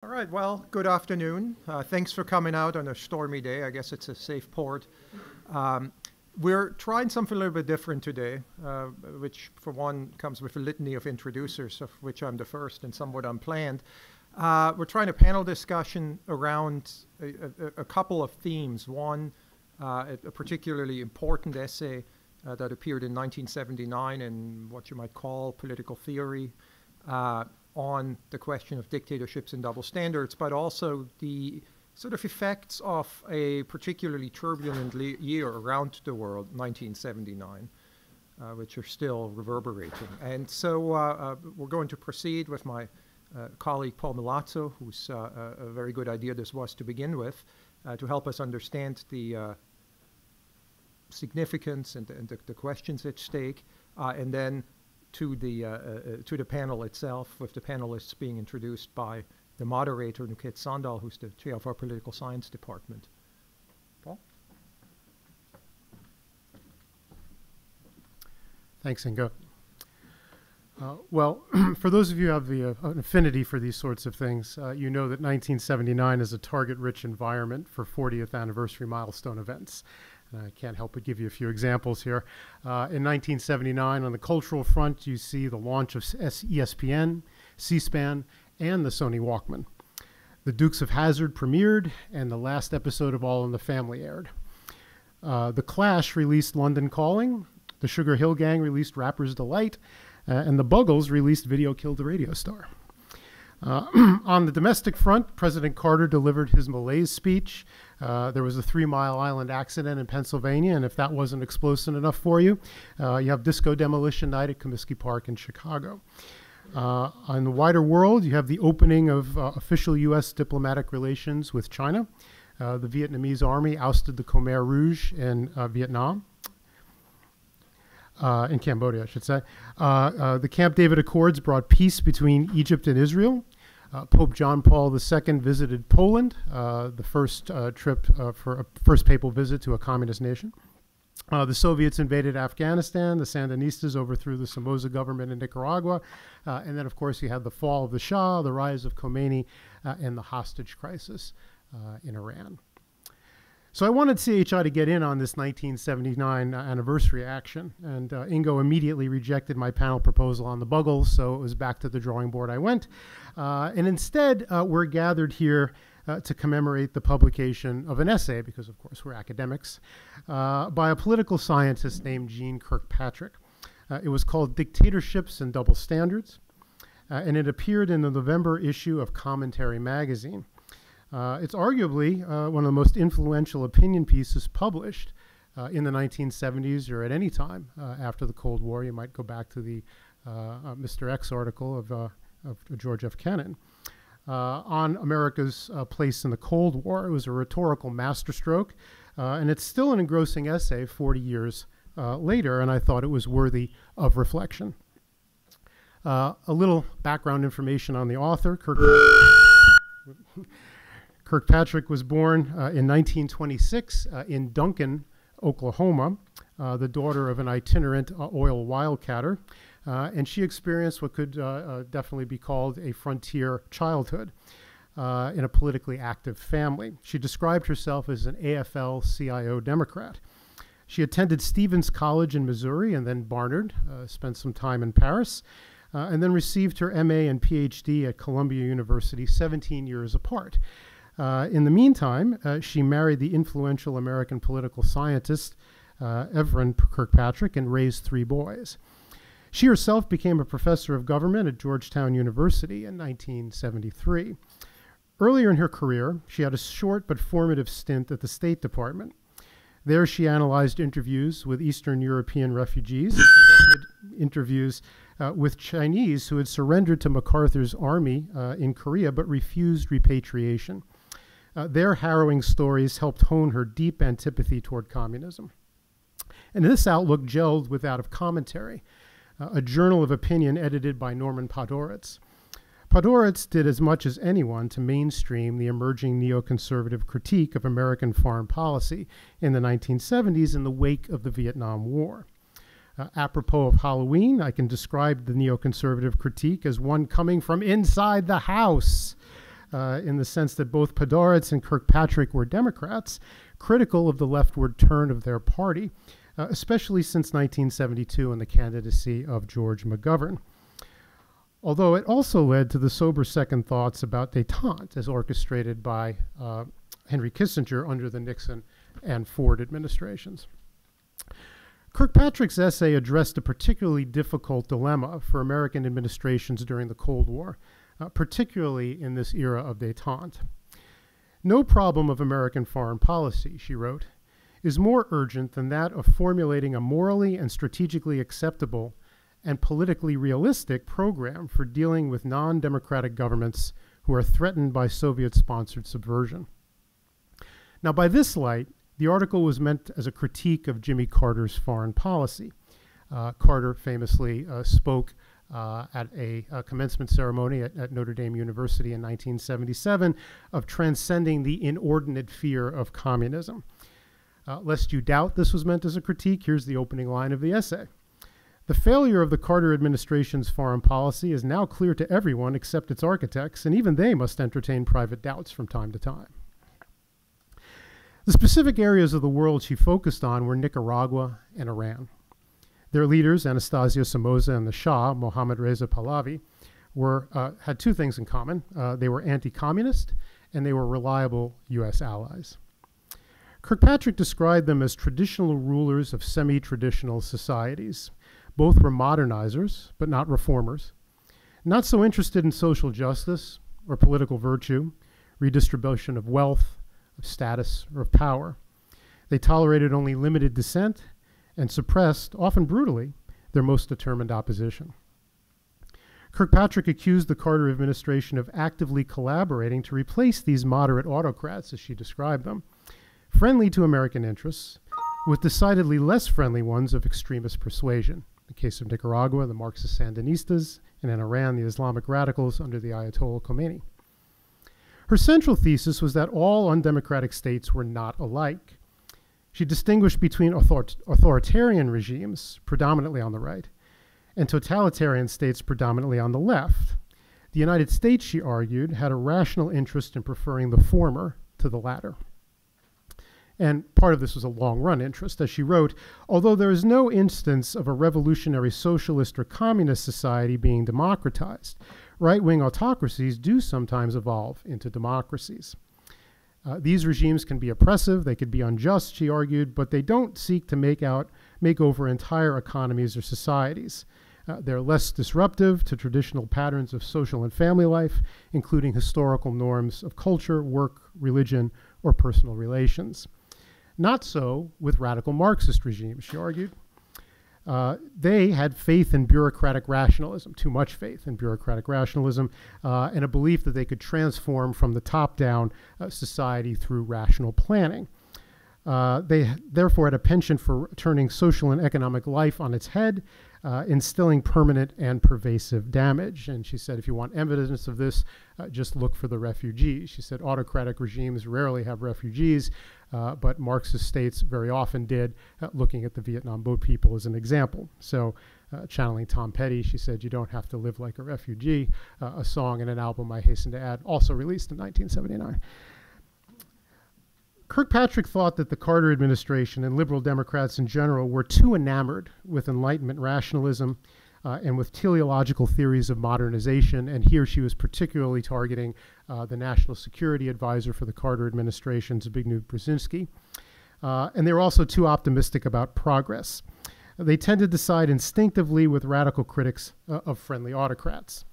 All right, well, good afternoon. Thanks for coming out on a stormy day. I guess it's a safe port. We're trying something a little bit different today, which for one comes with a litany of introducers, of which I'm the first and somewhat unplanned. We're trying a panel discussion around a couple of themes. One, a particularly important essay that appeared in 1979 in what you might call political theory, on the question of dictatorships and double standards, but also the sort of effects of a particularly turbulent year around the world, 1979, which are still reverberating. And so we're going to proceed with my colleague Paul Milazzo, who's a very good idea this was to begin with, to help us understand the significance and the questions at stake, and then to the panel itself, with the panelists being introduced by the moderator, Nukhet Sandal, who's the chair of our political science department. Paul? Thanks, Ingo. Well, for those of you who have an affinity for these sorts of things, you know that 1979 is a target-rich environment for 40th anniversary milestone events. I can't help but give you a few examples here. In 1979, on the cultural front, you see the launch of ESPN, C-SPAN, and the Sony Walkman. The Dukes of Hazzard premiered, and the last episode of All in the Family aired. The Clash released London Calling, the Sugar Hill Gang released Rapper's Delight, and the Buggles released Video Killed the Radio Star. On the domestic front, President Carter delivered his malaise speech. There was a 3 Mile Island accident in Pennsylvania, and if that wasn't explosive enough for you, you have Disco Demolition Night at Comiskey Park in Chicago. On the wider world, you have the opening of official U.S. diplomatic relations with China. The Vietnamese army ousted the Khmer Rouge in Vietnam. In Cambodia, I should say. The Camp David Accords brought peace between Egypt and Israel. Pope John Paul II visited Poland, the first trip for a first papal visit to a communist nation. The Soviets invaded Afghanistan. The Sandinistas overthrew the Somoza government in Nicaragua. And then, of course, you had the fall of the Shah, the rise of Khomeini, and the hostage crisis in Iran. So I wanted CHI to get in on this 1979 anniversary action, and Ingo immediately rejected my panel proposal on the Buggles, so it was back to the drawing board I went. And instead, we're gathered here to commemorate the publication of an essay, because of course we're academics, by a political scientist named Jeane Kirkpatrick. It was called Dictatorships and Double Standards, and it appeared in the November issue of Commentary magazine. It's arguably one of the most influential opinion pieces published in the 1970s or at any time after the Cold War. You might go back to the Mr. X article of George F. Kennan on America's place in the Cold War. It was a rhetorical masterstroke, and it's still an engrossing essay 40 years later, and I thought it was worthy of reflection. A little background information on the author. Kirkpatrick was born in 1926 in Duncan, Oklahoma, the daughter of an itinerant oil wildcatter, and she experienced what could definitely be called a frontier childhood in a politically active family. She described herself as an AFL-CIO Democrat. She attended Stevens College in Missouri and then Barnard, spent some time in Paris, and then received her MA and PhD at Columbia University 17 years apart. In the meantime, she married the influential American political scientist, Evelyn Kirkpatrick, and raised 3 boys. She herself became a professor of government at Georgetown University in 1973. Earlier in her career, she had a short but formative stint at the State Department. There she analyzed interviews with Eastern European refugees, and conducted interviews with Chinese who had surrendered to MacArthur's army in Korea but refused repatriation. Their harrowing stories helped hone her deep antipathy toward communism. And this outlook gelled with that of Commentary, a journal of opinion edited by Norman Podhoretz. Podhoretz did as much as anyone to mainstream the emerging neoconservative critique of American foreign policy in the 1970s in the wake of the Vietnam War. Apropos of Halloween, I can describe the neoconservative critique as one coming from inside the house. in the sense that both Podhoretz and Kirkpatrick were Democrats, critical of the leftward turn of their party, especially since 1972 and the candidacy of George McGovern. Although it also led to the sober second thoughts about détente as orchestrated by Henry Kissinger under the Nixon and Ford administrations. Kirkpatrick's essay addressed a particularly difficult dilemma for American administrations during the Cold War, particularly in this era of détente. No problem of American foreign policy, she wrote, is more urgent than that of formulating a morally and strategically acceptable and politically realistic program for dealing with non-democratic governments who are threatened by Soviet-sponsored subversion. Now, by this light, the article was meant as a critique of Jimmy Carter's foreign policy. Carter famously spoke at a commencement ceremony at Notre Dame University in 1977 of transcending the inordinate fear of communism. Lest you doubt this was meant as a critique, here's the opening line of the essay. The failure of the Carter administration's foreign policy is now clear to everyone except its architects, and even they must entertain private doubts from time to time. The specific areas of the world she focused on were Nicaragua and Iran. Their leaders, Anastasio Somoza and the Shah, Mohammad Reza Pahlavi, had two things in common. They were anti-communist and they were reliable U.S. allies. Kirkpatrick described them as traditional rulers of semi-traditional societies. Both were modernizers, but not reformers, not so interested in social justice or political virtue, redistribution of wealth, of status, or of power. They tolerated only limited dissent and suppressed, often brutally, their most determined opposition. Kirkpatrick accused the Carter administration of actively collaborating to replace these moderate autocrats, as she described them, friendly to American interests, with decidedly less friendly ones of extremist persuasion. In the case of Nicaragua, the Marxist Sandinistas, and in Iran, the Islamic radicals under the Ayatollah Khomeini. Her central thesis was that all undemocratic states were not alike. She distinguished between authoritarian regimes, predominantly on the right, and totalitarian states predominantly on the left. The United States, she argued, had a rational interest in preferring the former to the latter. And part of this was a long-run interest. As she wrote, although there is no instance of a revolutionary socialist or communist society being democratized, right-wing autocracies do sometimes evolve into democracies. These regimes can be oppressive, they could be unjust, she argued, but they don't seek to make over entire economies or societies. They're less disruptive to traditional patterns of social and family life, including historical norms of culture, work, religion, or personal relations. Not so with radical Marxist regimes, she argued. They had faith in bureaucratic rationalism, too much faith in bureaucratic rationalism, and a belief that they could transform from the top down society through rational planning. They therefore had a penchant for turning social and economic life on its head, instilling permanent and pervasive damage. And she said, if you want evidence of this, just look for the refugees. She said autocratic regimes rarely have refugees, but Marxist states very often did, looking at the Vietnam boat people as an example. So channeling Tom Petty, she said, you don't have to live like a refugee, a song and an album, I hasten to add, also released in 1979. Kirkpatrick thought that the Carter administration and liberal Democrats in general were too enamored with Enlightenment rationalism and with teleological theories of modernization, and here she was particularly targeting the National Security Advisor for the Carter administration, Zbigniew Brzezinski. And they were also too optimistic about progress. They tended to side instinctively with radical critics of friendly autocrats.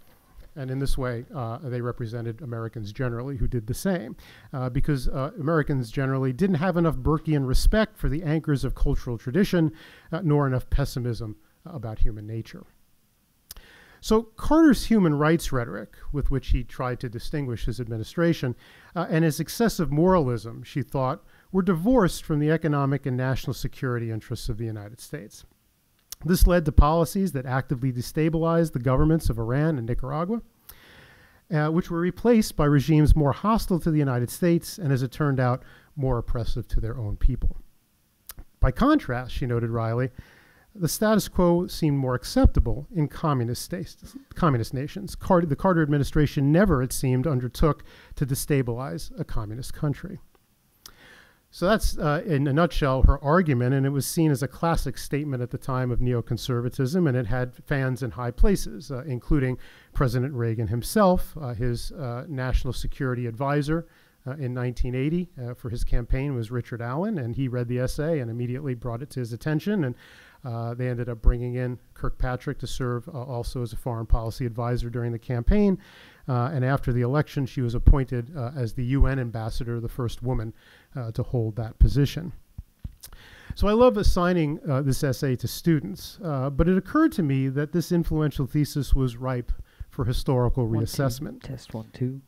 And in this way, they represented Americans generally who did the same, because Americans generally didn't have enough Burkean respect for the anchors of cultural tradition, nor enough pessimism about human nature. So Carter's human rights rhetoric, with which he tried to distinguish his administration, and his excessive moralism, she thought, were divorced from the economic and national security interests of the United States. This led to policies that actively destabilized the governments of Iran and Nicaragua, which were replaced by regimes more hostile to the United States and, as it turned out, more oppressive to their own people. By contrast, she noted wryly, the status quo seemed more acceptable in communist nations. The Carter administration never, it seemed, undertook to destabilize a communist country. So that's, in a nutshell, her argument, and it was seen as a classic statement at the time of neoconservatism, and it had fans in high places, including President Reagan himself, his national security advisor in 1980 for his campaign was Richard Allen, and he read the essay and immediately brought it to his attention, and they ended up bringing in Kirkpatrick to serve also as a foreign policy advisor during the campaign. And after the election, she was appointed as the UN ambassador, the first woman to hold that position. So I love assigning this essay to students, but it occurred to me that this influential thesis was ripe for historical reassessment. Test 1, 2.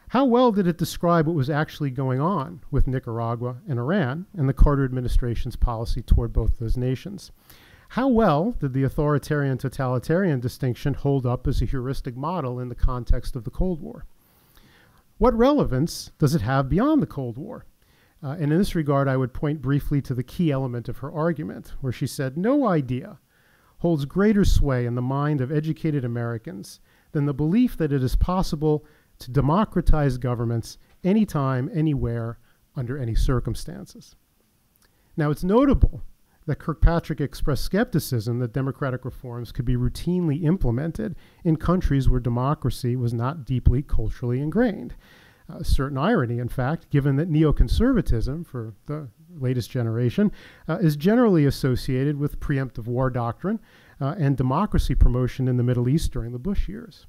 How well did it describe what was actually going on with Nicaragua and Iran and the Carter administration's policy toward both those nations? How well did the authoritarian-totalitarian distinction hold up as a heuristic model in the context of the Cold War? What relevance does it have beyond the Cold War? And in this regard, I would point briefly to the key element of her argument, where she said, no idea holds greater sway in the mind of educated Americans than the belief that it is possible to democratize governments anytime, anywhere, under any circumstances. Now, it's notable that Kirkpatrick expressed skepticism that democratic reforms could be routinely implemented in countries where democracy was not deeply culturally ingrained. A certain irony, in fact, given that neoconservatism, for the latest generation, is generally associated with preemptive war doctrine and democracy promotion in the Middle East during the Bush years.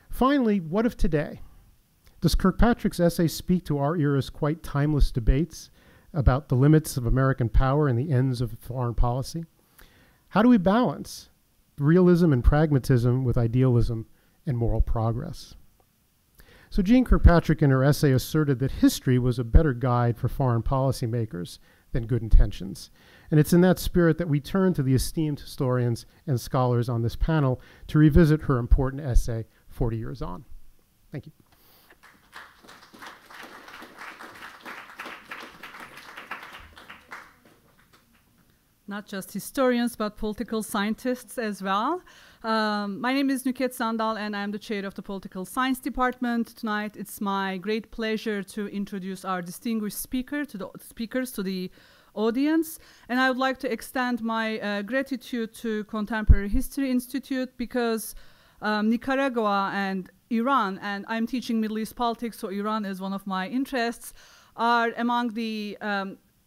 Finally, what of today? Does Kirkpatrick's essay speak to our era's quite timeless debates about the limits of American power and the ends of foreign policy? How do we balance realism and pragmatism with idealism and moral progress? So Jeane Kirkpatrick in her essay asserted that history was a better guide for foreign policymakers than good intentions. And it's in that spirit that we turn to the esteemed historians and scholars on this panel to revisit her important essay, 40 Years On. Thank you. Not just historians, but political scientists as well. My name is Nüket Sandal, and I'm the chair of the Political Science Department. Tonight, it's my great pleasure to introduce our distinguished speakers to the audience. And I would like to extend my gratitude to Contemporary History Institute, because Nicaragua and Iran, and I'm teaching Middle East politics, so Iran is one of my interests, are among the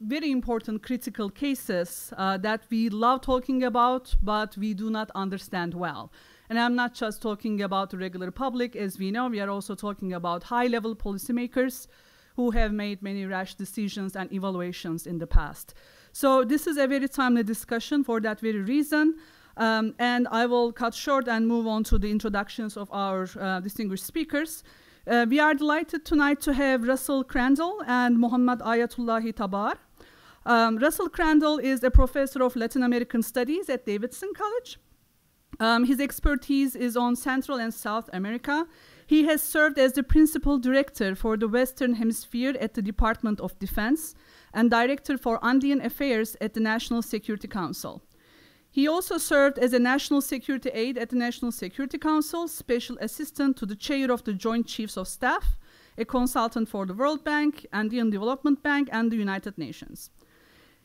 very important critical cases that we love talking about, but we do not understand well. And I'm not just talking about the regular public. As we know, we are also talking about high-level policymakers who have made many rash decisions and evaluations in the past. So this is a very timely discussion for that very reason. And I will cut short and move on to the introductions of our distinguished speakers. We are delighted tonight to have Russell Crandall and Mohammad Ayatullahi Tabar. Russell Crandall is a professor of Latin American Studies at Davidson College. His expertise is on Central and South America. He has served as the principal director for the Western Hemisphere at the Department of Defense and director for Andean Affairs at the National Security Council. He also served as a national security aide at the National Security Council, special assistant to the chair of the Joint Chiefs of Staff, a consultant for the World Bank, Andean Development Bank, and the United Nations.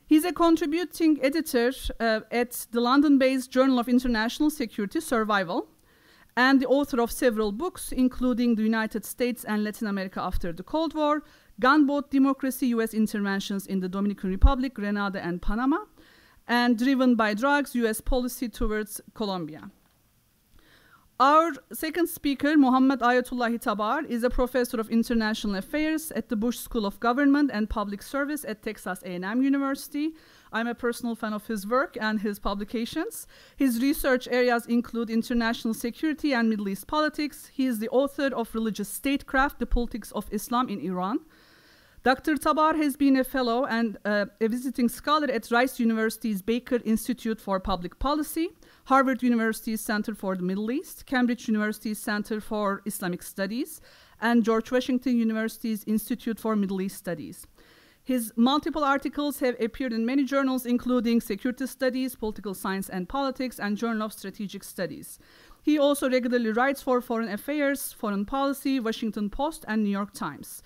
He's a contributing editor at the London-based Journal of International Security, Survival, and the author of several books, including The United States and Latin America After the Cold War, Gunboat Democracy, U.S. Interventions in the Dominican Republic, Grenada, and Panama, and Driven by Drugs, U.S. Policy Towards Colombia. Our second speaker, Mohammad Ayatullahi Tabar, is a professor of international affairs at the Bush School of Government and Public Service at Texas A&M University. I'm a personal fan of his work and his publications. His research areas include international security and Middle East politics. He is the author of Religious Statecraft, The Politics of Islam in Iran. Dr. Tabar has been a fellow and a visiting scholar at Rice University's Baker Institute for Public Policy, Harvard University's Center for the Middle East, Cambridge University's Center for Islamic Studies, and George Washington University's Institute for Middle East Studies. His multiple articles have appeared in many journals, including Security Studies, Political Science and Politics, and Journal of Strategic Studies. He also regularly writes for Foreign Affairs, Foreign Policy, Washington Post, and New York Times.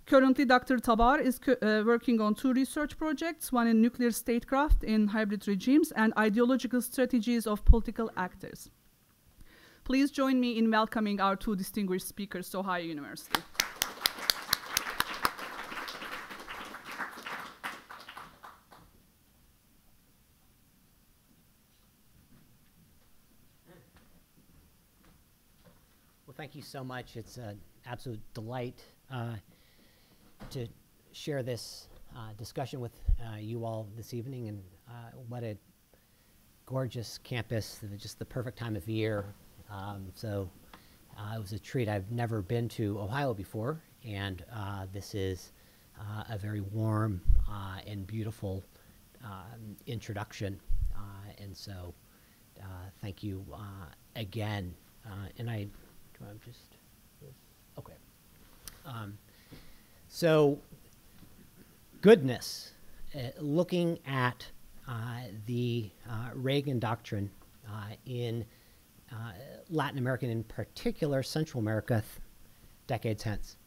Currently, Dr. Tabar is working on 2 research projects, one in nuclear statecraft in hybrid regimes and ideological strategies of political actors. Please join me in welcoming our 2 distinguished speakers to Ohio University. Thank you so much. It's an absolute delight to share this discussion with you all this evening, and what a gorgeous campus, just the perfect time of year. It was a treat. I've never been to Ohio before, and this is a very warm and beautiful introduction. Thank you again. Goodness, looking at the Reagan doctrine in Latin America, in particular Central America, decades hence.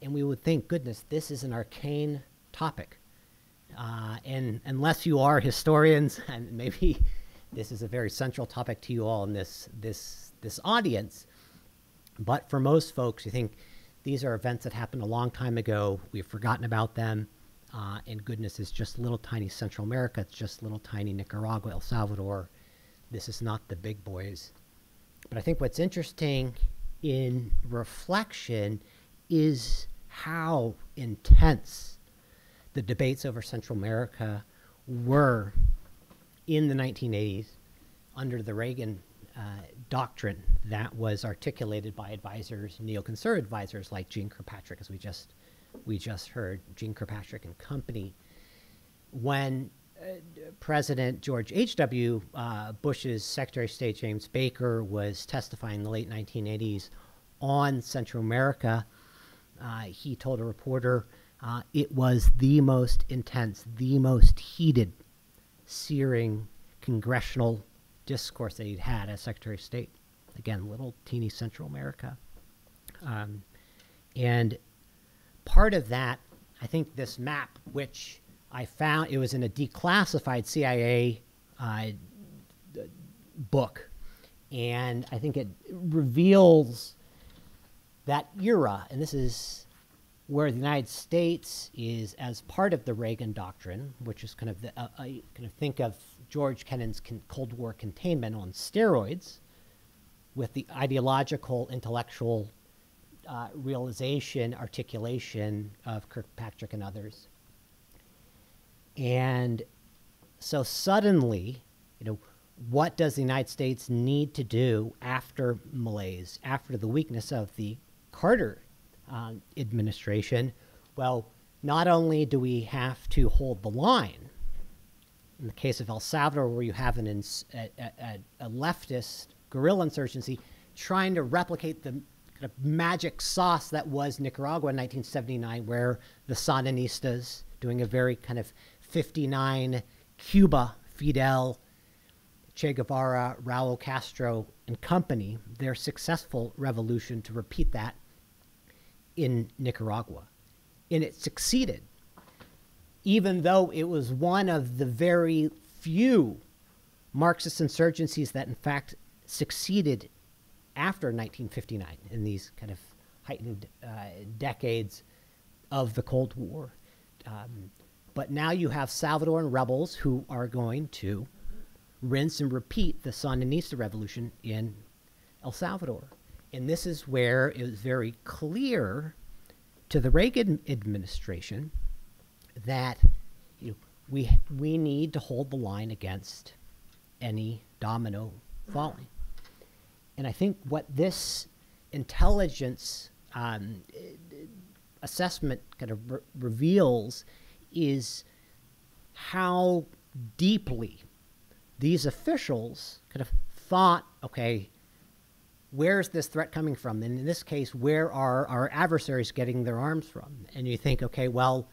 And we would think, goodness, this is an arcane topic. And unless you are historians, and maybe this is a very central topic to you all in this audience, but for most folks, you think these are events that happened a long time ago. We've forgotten about them. And goodness, is just little tiny Central America. It's just little tiny Nicaragua, El Salvador. This is not the big boys. But I think what's interesting in reflection is how intense the debates over Central America were in the 1980s under the Reagan doctrine that was articulated by advisors, neoconservative advisors like Jeane Kirkpatrick, as we just heard, Jeane Kirkpatrick and company. When President George H.W. Bush's Secretary of State James Baker was testifying in the late 1980s on Central America, he told a reporter it was the most intense, the most heated, searing congressional discourse that he'd had as Secretary of State. Again, little teeny Central America. And part of that, I think this map, which I found, it was in a declassified CIA book, and I think it reveals that era, and this is where the United States is, as part of the Reagan doctrine, which is kind of think of George Kennan's Cold War containment on steroids, with the ideological, intellectual realization, articulation of Kirkpatrick and others. And so suddenly, what does the United States need to do after malaise, after the weakness of the Carter administration? Well, not only do we have to hold the line, in the case of El Salvador, where you have a leftist guerrilla insurgency trying to replicate the kind of magic sauce that was Nicaragua in 1979, where the Sandinistas, doing a very kind of 59 Cuba, Fidel, Che Guevara, Raul Castro, and company, their successful revolution to repeat that in Nicaragua. And it succeeded, even though it was one of the very few Marxist insurgencies that in fact succeeded after 1959 in these kind of heightened decades of the Cold War. But now you have Salvadoran rebels who are going to rinse and repeat the Sandinista revolution in El Salvador. And this is where it was very clear to the Reagan administration that we need to hold the line against any domino falling. And I think what this intelligence assessment kind of reveals is how deeply these officials kind of thought, okay, where's this threat coming from? And in this case, where are our adversaries getting their arms from? And you think, okay, well,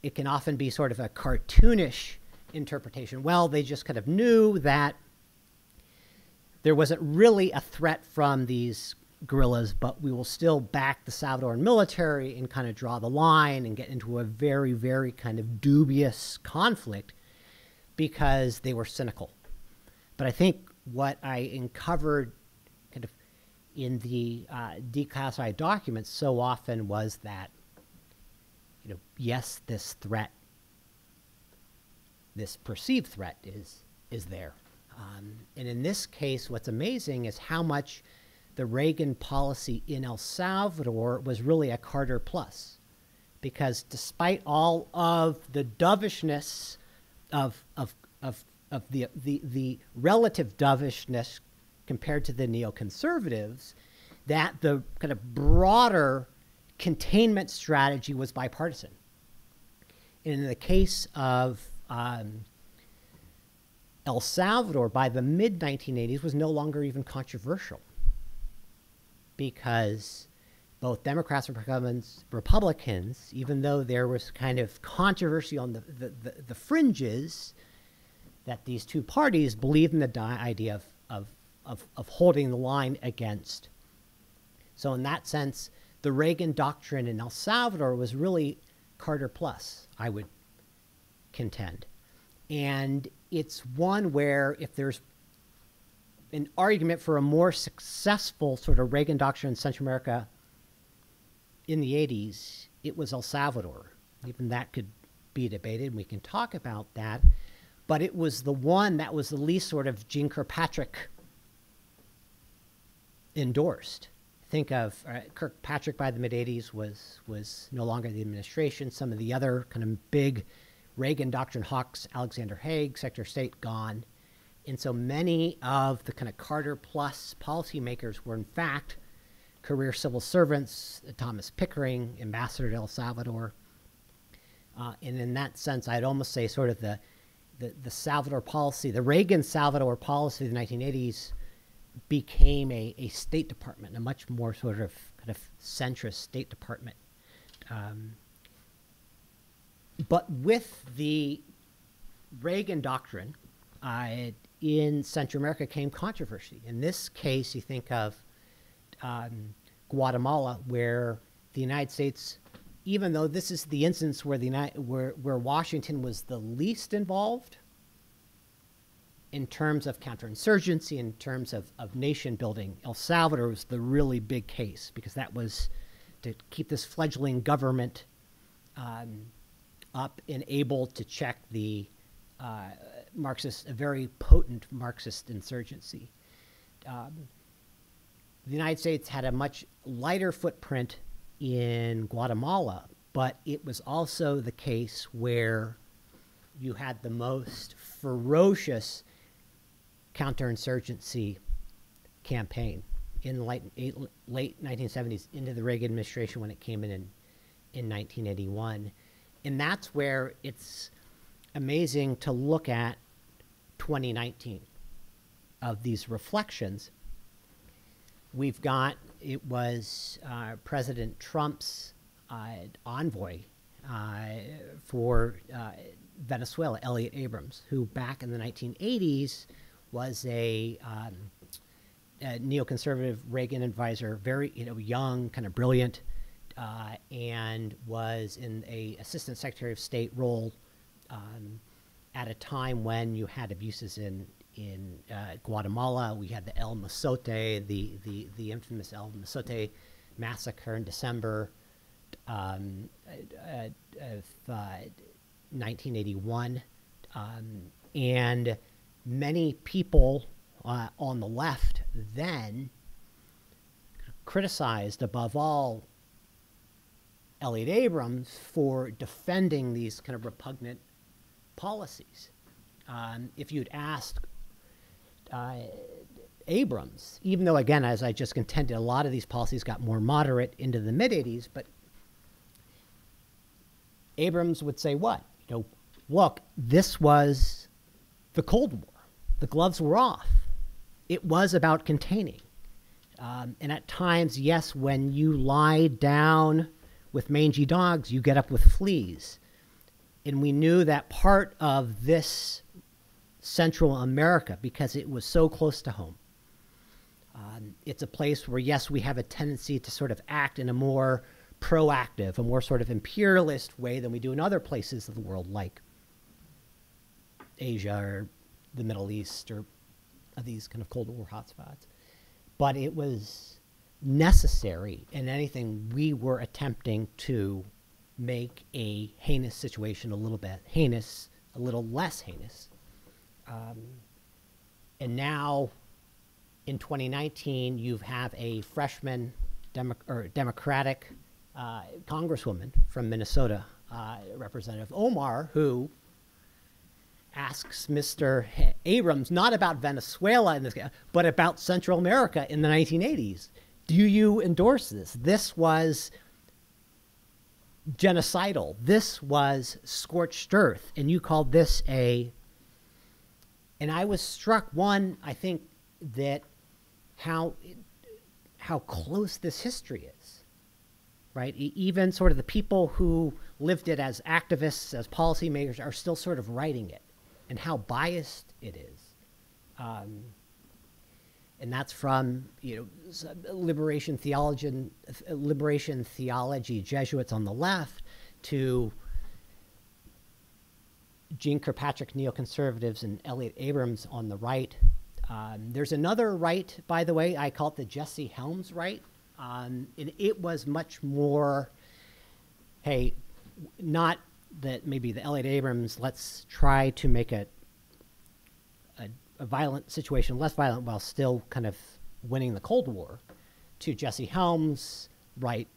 it can often be sort of a cartoonish interpretation. Well, they just kind of knew that there wasn't really a threat from these guerrillas, but we will still back the Salvadoran military and kind of draw the line and get into a very, very kind of dubious conflict because they were cynical. But I think what I uncovered kind of in the declassified documents so often was that, you know, yes, this threat, this perceived threat is there. And in this case, what's amazing is how much the Reagan policy in El Salvador was really a Carter plus, because despite all of the dovishness of the relative dovishness compared to the neoconservatives, that the kind of broader containment strategy was bipartisan. In the case of El Salvador, by the mid-1980s, was no longer even controversial, because both Democrats and Republicans, even though there was kind of controversy on the fringes, that these two parties believed in the idea of holding the line against. So in that sense, the Reagan doctrine in El Salvador was really Carter plus, I would contend. And it's one where if there's an argument for a more successful sort of Reagan doctrine in Central America in the 80s, it was El Salvador. Even that could be debated, and we can talk about that. But it was the one that was the least sort of Jeane Kirkpatrick endorsed. Think of Kirkpatrick by the mid-80s was no longer in the administration. Some of the other kind of big Reagan doctrine hawks, Alexander Haig, Secretary of State, gone. And so many of the kind of Carter plus policymakers were in fact career civil servants, Thomas Pickering, ambassador to El Salvador. And in that sense, I'd almost say sort of the Salvador policy, the Reagan Salvador policy of the 1980s became a State Department, a much more sort of kind of centrist State Department. But with the Reagan doctrine, in Central America came controversy. In this case, you think of Guatemala, where the United States, even though this is the instance where where Washington was the least involved in terms of counterinsurgency, in terms of nation building, El Salvador was the really big case, because that was to keep this fledgling government up and able to check the Marxist, a very potent Marxist insurgency. The United States had a much lighter footprint in Guatemala, but it was also the case where you had the most ferocious counterinsurgency campaign in the late 1970s into the Reagan administration when it came in 1981. And that's where it's amazing to look at 2019 of these reflections. We've got, it was President Trump's envoy for Venezuela, Elliot Abrams, who back in the 1980s was a neoconservative Reagan advisor, very young, kind of brilliant, and was in a assistant secretary of state role at a time when you had abuses in Guatemala. We had the El Mozote, the infamous El Mozote massacre in December of 1981, and many people on the left then criticized, above all, Elliot Abrams for defending these kind of repugnant policies. If you'd asked Abrams, even though, again, as I just contended, a lot of these policies got more moderate into the mid-'80s, but Abrams would say what? Look, this was the Cold War. The gloves were off. It was about containing. And at times, yes, when you lie down with mangy dogs, you get up with fleas. And we knew that part of this Central America, because it was so close to home, it's a place where, yes, we have a tendency to sort of act in a more proactive, a more sort of imperialist way than we do in other places of the world, like Asia or the Middle East or these kind of Cold War hotspots. But it was necessary in anything we were attempting to make a heinous situation a little bit heinous, a little less heinous. And now, in 2019, you have a freshman Democratic congresswoman from Minnesota, Representative Omar, who asks Mr. Abrams not about Venezuela in this case, but about Central America in the 1980s. Do you endorse this? This was genocidal. This was scorched earth. And you called this a... And I was struck, one, I think, that how close this history is, right? Even sort of the people who lived it as activists, as policymakers, are still sort of writing it, and how biased it is. And that's from, you know, liberation theology Jesuits on the left to Jeane Kirkpatrick neoconservatives and Elliott Abrams on the right. There's another right, by the way, I call it the Jesse Helms right. And it was much more, hey, not that maybe the Elliott Abrams, let's try to make a violent situation less violent while still kind of winning the Cold War, to Jesse Helms right,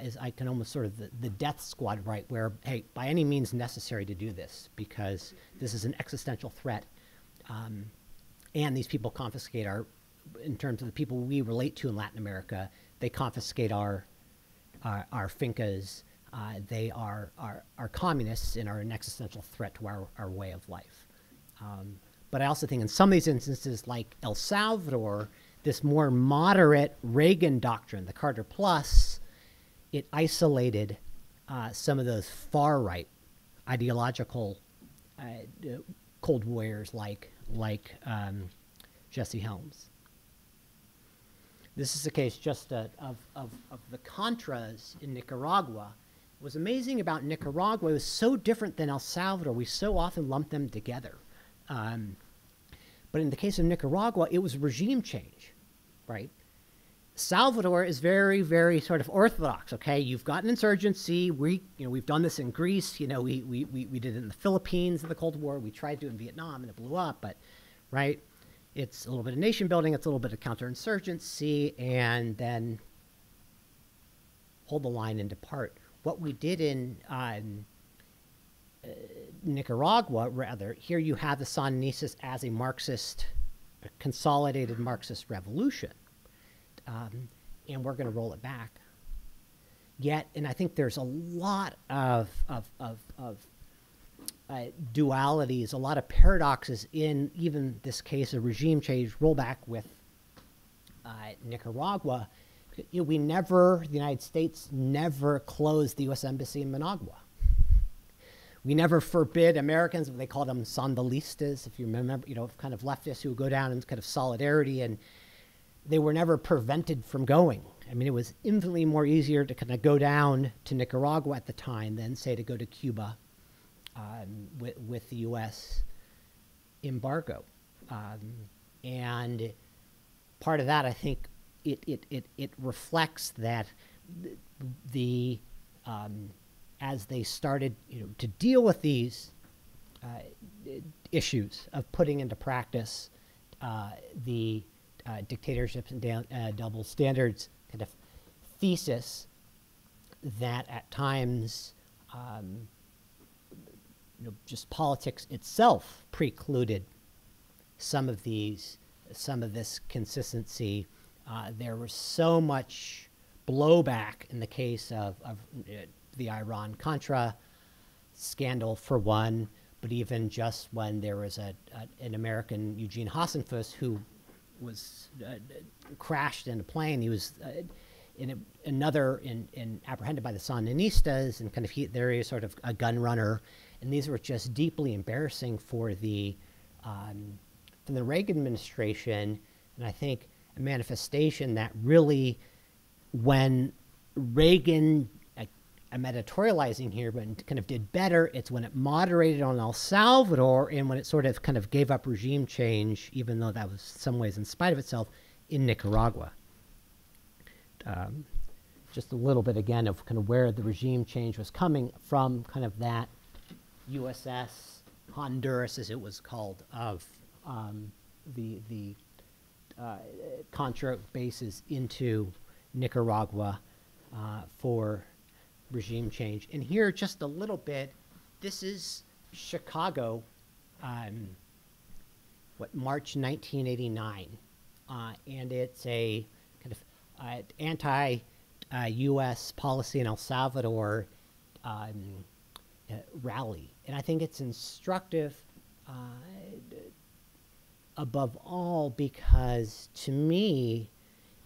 is I can almost sort of the death squad right, where, hey, by any means necessary to do this because this is an existential threat. And these people confiscate our, in terms of the people we relate to in Latin America, they confiscate our fincas. They are communists and are an existential threat to our way of life. But I also think in some of these instances, like El Salvador, this more moderate Reagan doctrine, the Carter Plus, it isolated some of those far-right ideological Cold Warriors like Jesse Helms. This is the case just of the Contras in Nicaragua. What's amazing about Nicaragua, it was so different than El Salvador. We so often lump them together. But in the case of Nicaragua, it was regime change, right? Salvador is very, very sort of orthodox. Okay, you've got an insurgency. We've done this in Greece. We did it in the Philippines in the Cold War. We tried to in Vietnam and it blew up. But right, it's a little bit of nation building. It's a little bit of counterinsurgency, and then hold the line and depart. What we did in Nicaragua, rather, here you have the Sandinistas as a Marxist, a consolidated Marxist revolution. And we're going to roll it back. Yet, and I think there's a lot of dualities, a lot of paradoxes in even this case of regime change rollback with Nicaragua. The United States never closed the U.S. Embassy in Managua. We never forbid Americans, they called them Sandinistas, if you remember, kind of leftists who would go down in kind of solidarity, and they were never prevented from going. I mean, it was infinitely more easier to kind of go down to Nicaragua at the time than, say, to go to Cuba with the U.S. embargo. And part of that, I think, it reflects that as they started, to deal with these issues of putting into practice the dictatorships and double standards kind of thesis, that at times just politics itself precluded some of this consistency. There was so much blowback in the case of the Iran-Contra scandal, for one, but even just when there was an American, Eugene Hasenfuss, who was crashed in a plane. He was another apprehended by the Sandinistas, and kind of there is sort of a gun runner, and these were just deeply embarrassing for the Reagan administration, and I think a manifestation that really, when Reagan, I'm editorializing here, but kind of did better, it's when it moderated on El Salvador, and when it sort of kind of gave up regime change, even though that was some ways in spite of itself, in Nicaragua. Just a little bit again of kind of where the regime change was coming from, kind of that USS Honduras, as it was called, of the Contra bases into Nicaragua for regime change. And here, just a little bit, this is Chicago, March 1989. And it's a kind of anti-U.S. policy in El Salvador rally. And I think it's instructive above all because, to me,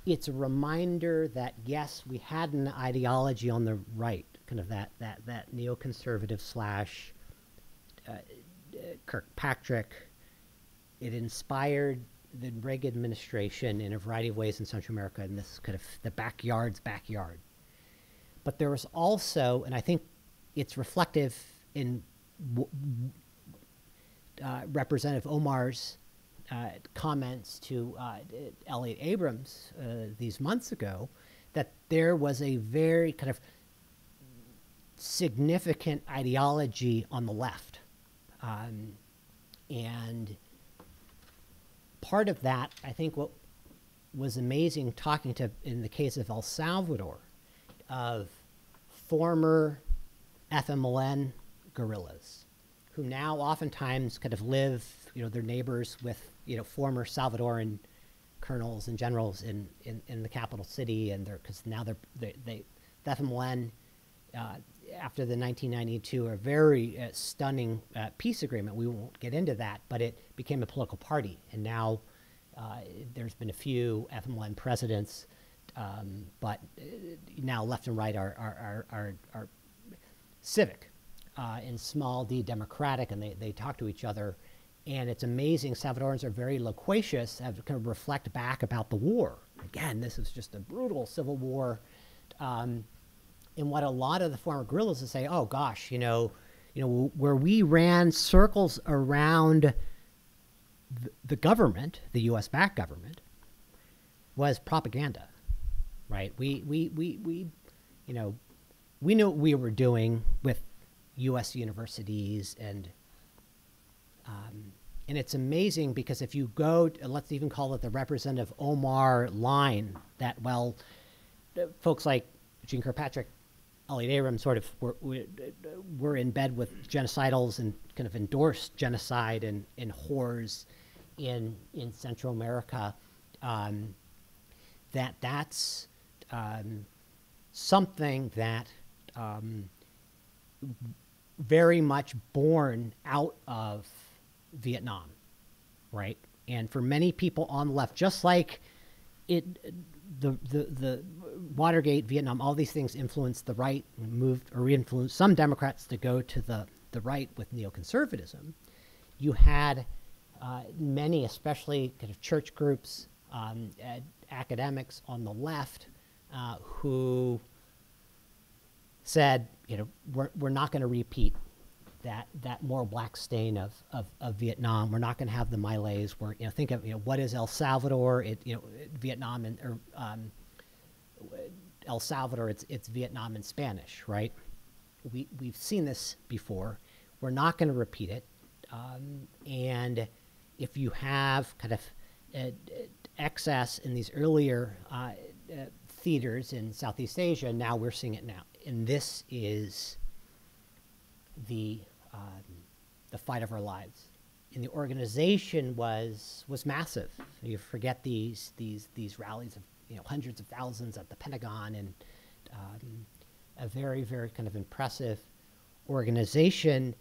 it's a reminder that, yes, we had an ideology on the right, kind of that neoconservative slash Kirkpatrick. It inspired the Reagan administration in a variety of ways in Central America, and this kind of the backyard's backyard. But there was also, and I think it's reflective in Representative Omar's comments to Elliott Abrams these months ago, that there was a very kind of significant ideology on the left. And part of that, I think what was amazing talking to, in the case of El Salvador, of former FMLN guerrillas who now oftentimes kind of live, their neighbors with, former Salvadoran colonels and generals in the capital city, and because now the FMLN, after the 1992 a very stunning peace agreement, we won't get into that, but it became a political party, and now there's been a few FMLN presidents, but now left and right are civic and small d democratic, and they talk to each other. And it's amazing. Salvadorans are very loquacious, have kind of reflect back about the war. Again, this is just a brutal civil war. And what a lot of the former guerrillas will say, oh gosh, where we ran circles around the government, the U.S.-backed government, was propaganda, right? We knew what we were doing with U.S. universities, and it's amazing because if you go, let's even call it the Representative Omar line, that, folks like Jeane Kirkpatrick, Elliott Abrams sort of were in bed with genocidals and kind of endorsed genocide and whores in Central America, that's something that very much born out of Vietnam, right? And for many people on the left, just like the Watergate, Vietnam, all these things influenced the right, moved or influenced some Democrats to go to the right with neoconservatism. You had many, especially kind of church groups, academics on the left, who said, we're not going to repeat that moral black stain of Vietnam. We're not going to have the Malays. Think of what is El Salvador? Vietnam or El Salvador. It's Vietnam in Spanish, right? We've seen this before. We're not going to repeat it. And if you have kind of excess in these earlier theaters in Southeast Asia, now we're seeing it now. And this is the fight of our lives. And the organization was massive. You forget these rallies of hundreds of thousands at the Pentagon, and a very, very kind of impressive organization.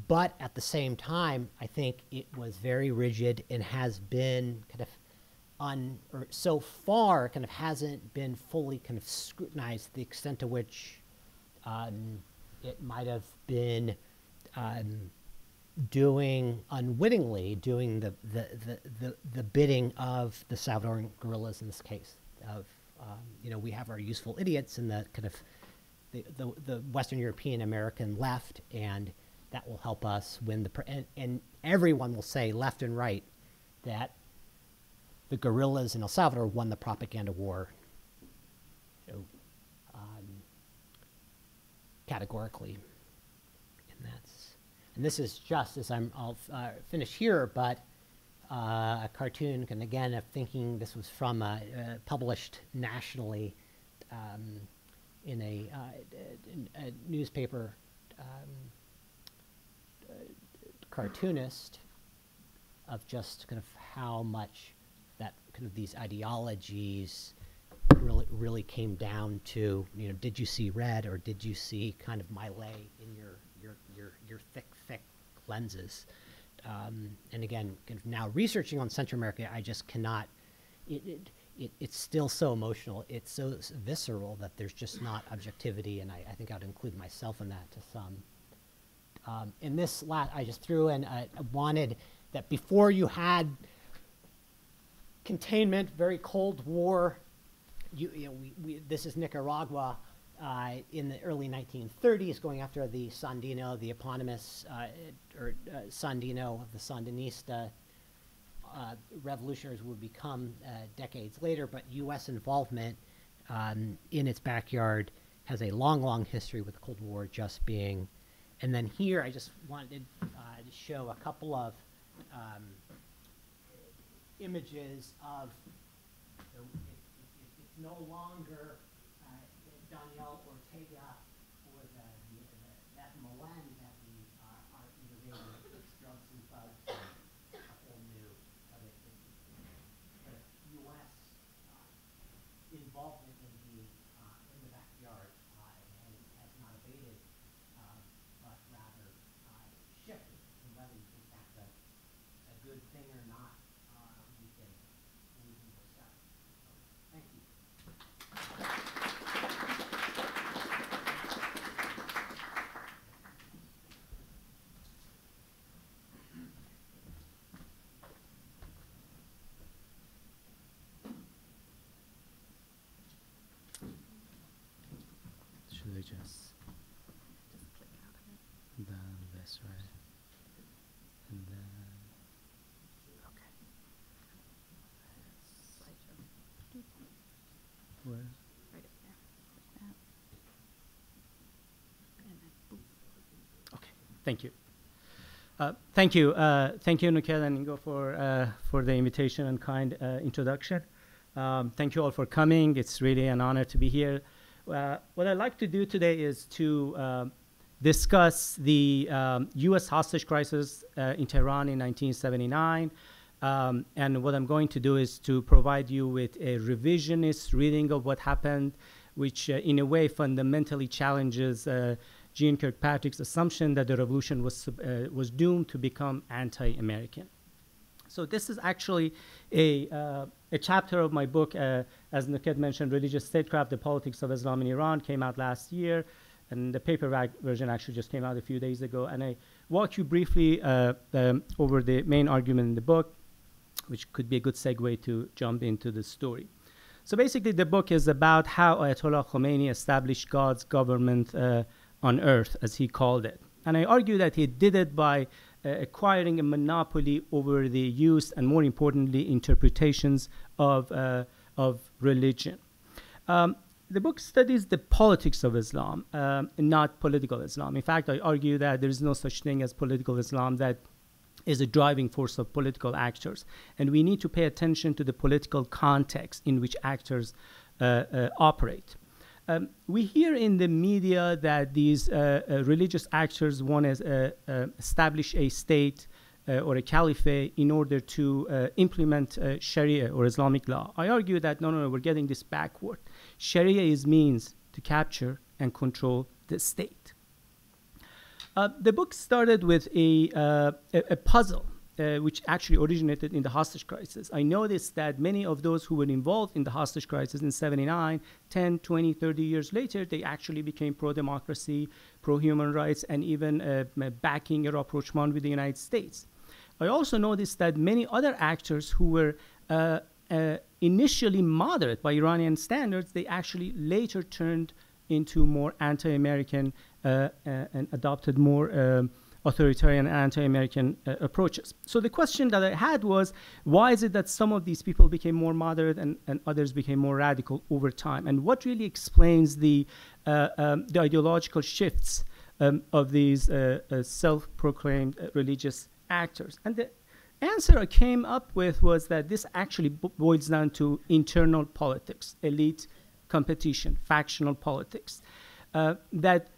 But at the same time, I think it was very rigid and has been kind of or so far kind of hasn't been fully kind of scrutinized the extent to which it might have been doing unwittingly doing the bidding of the Salvadoran guerrillas in this case. You know, we have our useful idiots in the kind of the Western European American left, and that will help us win and everyone will say, left and right, that the guerrillas in El Salvador won the propaganda war, you know, categorically. And this is just as I'll finish here, but a cartoon, and again, I'm thinking this was from published nationally in a newspaper cartoonist, of just kind of how much that kind of these ideologies really came down to, you know, did you see red or did you see kind of Milei in your thick lenses? And again, kind of now researching on Central America, I just cannot. It's still so emotional. It's so visceral that there's just not objectivity, and I think I'd include myself in that to some. In this I just threw in, I wanted that before you had containment, very Cold War. This is Nicaragua in the early 1930s, going after the Sandino, the eponymous Sandino of the Sandinista revolutionaries would become decades later. But U.S. involvement in its backyard has a long history with the Cold War just being. And then here, I just wanted to show a couple of images of. It's no longer Daniel Ortega or that Milan that we are innovating drugs and bugs, a whole new, but U.S. involvement in the backyard has not abated, but rather shifted. And whether you think that's a good thing or not, we can discuss. So, thank you. Should I just click out of it. down this, right? And then Okay. Slideshow. where? Right up there. Click that. And then boop. Okay, thank you. Thank you, Nuket and Ingo, for the invitation and kind introduction. Thank you all for coming. It's really an honor to be here. What I'd like to do today is to discuss the U.S. hostage crisis in Tehran in 1979. And what I'm going to do is to provide you with a revisionist reading of what happened, which in a way fundamentally challenges Jeane Kirkpatrick's assumption that the revolution was doomed to become anti-American. So this is actually a chapter of my book, as Nuket mentioned, Religious Statecraft, The Politics of Islam in Iran, came out last year. And the paperback version actually just came out a few days ago. And I walk you briefly over the main argument in the book, which could be a good segue to jump into the story. So basically, the book is about how Ayatollah Khomeini established God's government on earth, as he called it. And I argue that he did it by acquiring a monopoly over the use and, more importantly, interpretations of religion. The book studies the politics of Islam, not political Islam. In fact, I argue that there is no such thing as political Islam that is a driving force of political actors. And we need to pay attention to the political context in which actors operate. We hear in the media that these religious actors want to establish a state or a caliphate in order to implement Sharia or Islamic law. I argue that no, we're getting this backward. Sharia is means to capture and control the state. The book started with a puzzle. which actually originated in the hostage crisis. I noticed that many of those who were involved in the hostage crisis in 79, 10, 20, 30 years later, they actually became pro-democracy, pro-human rights, and even backing a rapprochement with the United States. I also noticed that many other actors who were initially moderate by Iranian standards, they actually later turned into more anti-American and adopted more authoritarian anti-American approaches. So the question that I had was, why is it that some of these people became more moderate and others became more radical over time? And what really explains the ideological shifts of these self-proclaimed religious actors? And the answer I came up with was that this actually boils down to internal politics, elite competition, factional politics, that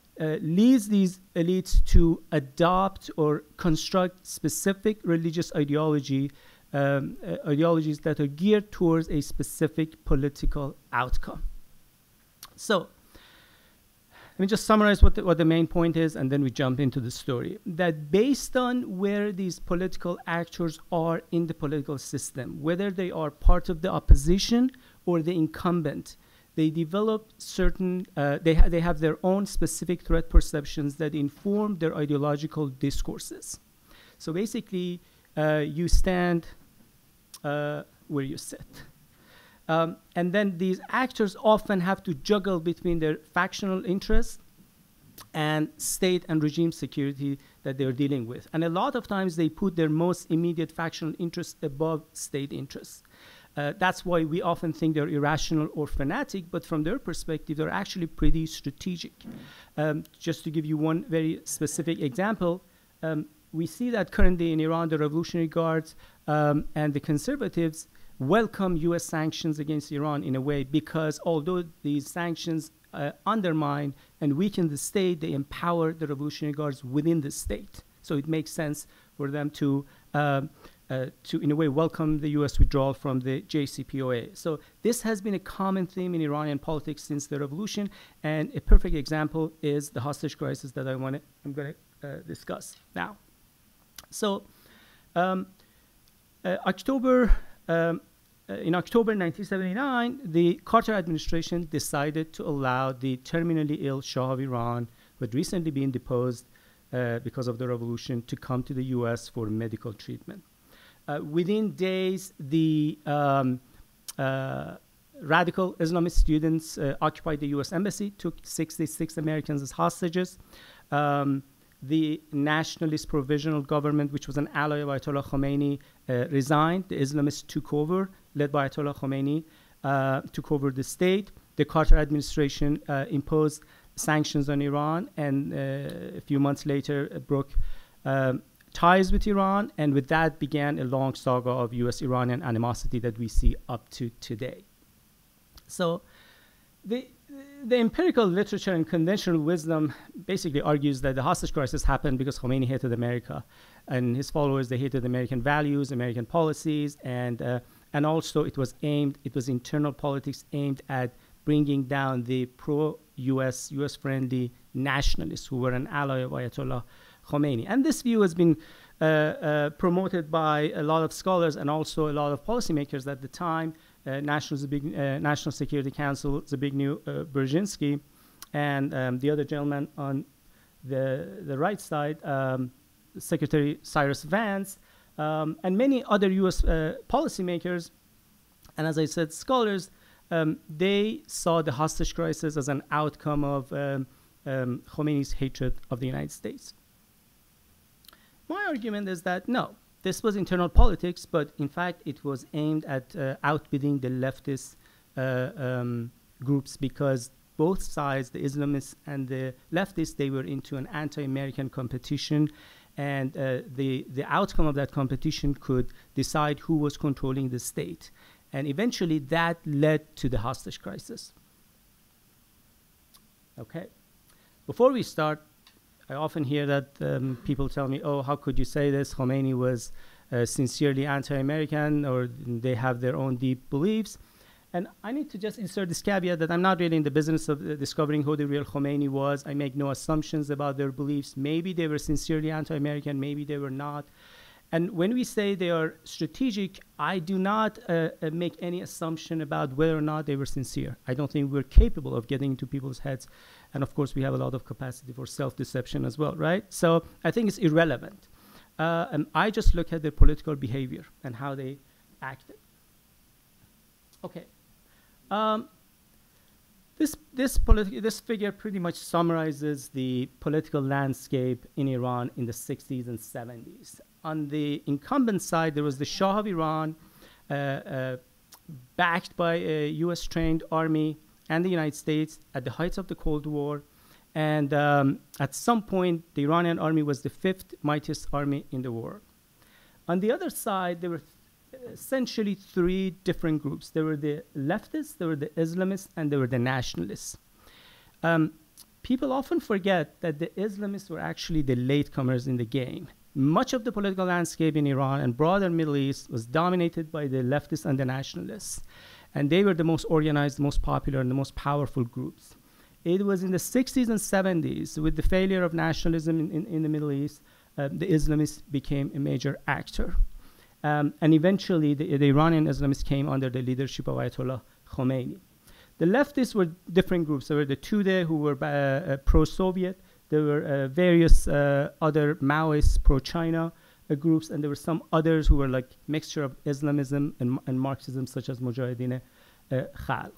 leads these elites to adopt or construct specific religious ideologies that are geared towards a specific political outcome. So let me just summarize what the main point is, and then we jump into the story. That based on where these political actors are in the political system, whether they are part of the opposition or the incumbent, they develop certain, they have their own specific threat perceptions that inform their ideological discourses. So basically, you stand where you sit. And then these actors often have to juggle between their factional interests and state and regime security that they're dealing with. And a lot of times they put their most immediate factional interests above state interests. That's why we often think they're irrational or fanatic, but from their perspective, they're actually pretty strategic. Just to give you one very specific example, we see that currently in Iran, the Revolutionary Guards and the conservatives welcome US sanctions against Iran in a way, because although these sanctions undermine and weaken the state, they empower the Revolutionary Guards within the state. So it makes sense for them to in a way, welcome the US withdrawal from the JCPOA. So this has been a common theme in Iranian politics since the revolution, and a perfect example is the hostage crisis that I'm going to discuss now. So in October 1979, the Carter administration decided to allow the terminally ill Shah of Iran, who had recently been deposed because of the revolution, to come to the US for medical treatment. Within days, the radical Islamist students occupied the US embassy, took 66 Americans as hostages. The nationalist provisional government, which was an ally of Ayatollah Khomeini, resigned. The Islamists took over, led by Ayatollah Khomeini, took over the state. The Carter administration imposed sanctions on Iran, and a few months later broke ties with Iran, and with that began a long saga of US-Iranian animosity that we see up to today. So the empirical literature and conventional wisdom basically argues that the hostage crisis happened because Khomeini hated America, and his followers, they hated American values, American policies, and also it was internal politics aimed at bringing down the pro-US, US-friendly nationalists who were an ally of Ayatollah Khomeini. And this view has been promoted by a lot of scholars and also a lot of policymakers at the time. National Security Council, Zbigniew Brzezinski, and the other gentleman on the right side, Secretary Cyrus Vance, and many other US policymakers, and as I said, scholars, they saw the hostage crisis as an outcome of Khomeini's hatred of the United States. My argument is that no, this was internal politics, but in fact it was aimed at outbidding the leftist groups, because both sides, the Islamists and the leftists, they were into an anti-American competition, and the outcome of that competition could decide who was controlling the state. And eventually that led to the hostage crisis. Okay. Before we start, I often hear that people tell me, oh, how could you say this? Khomeini was sincerely anti-American, or they have their own deep beliefs. And I need to just insert this caveat that I'm not really in the business of discovering who the real Khomeini was. I make no assumptions about their beliefs. Maybe they were sincerely anti-American, maybe they were not. And when we say they are strategic, I do not make any assumption about whether or not they were sincere. I don't think we're capable of getting into people's heads. And of course, we have a lot of capacity for self-deception as well, right? So I think it's irrelevant. And I just look at their political behavior and how they acted. Okay. This figure pretty much summarizes the political landscape in Iran in the 60s and 70s. On the incumbent side, there was the Shah of Iran, backed by a US-trained army and the United States at the height of the Cold War. And at some point, the Iranian army was the fifth mightiest army in the world. On the other side, there were essentially three different groups. There were the leftists, there were the Islamists, and there were the nationalists. People often forget that the Islamists were actually the latecomers in the game. Much of the political landscape in Iran and broader Middle East was dominated by the leftists and the nationalists. And they were the most organized, the most popular, and the most powerful groups. It was in the 60s and 70s, with the failure of nationalism in the Middle East, the Islamists became a major actor. And eventually, the Iranian Islamists came under the leadership of Ayatollah Khomeini. The leftists were different groups. There were the Tudeh, who were pro-Soviet. There were various other Maoist, pro-China groups, and there were some others who were like mixture of Islamism and Marxism, such as Mujahideen Khalq.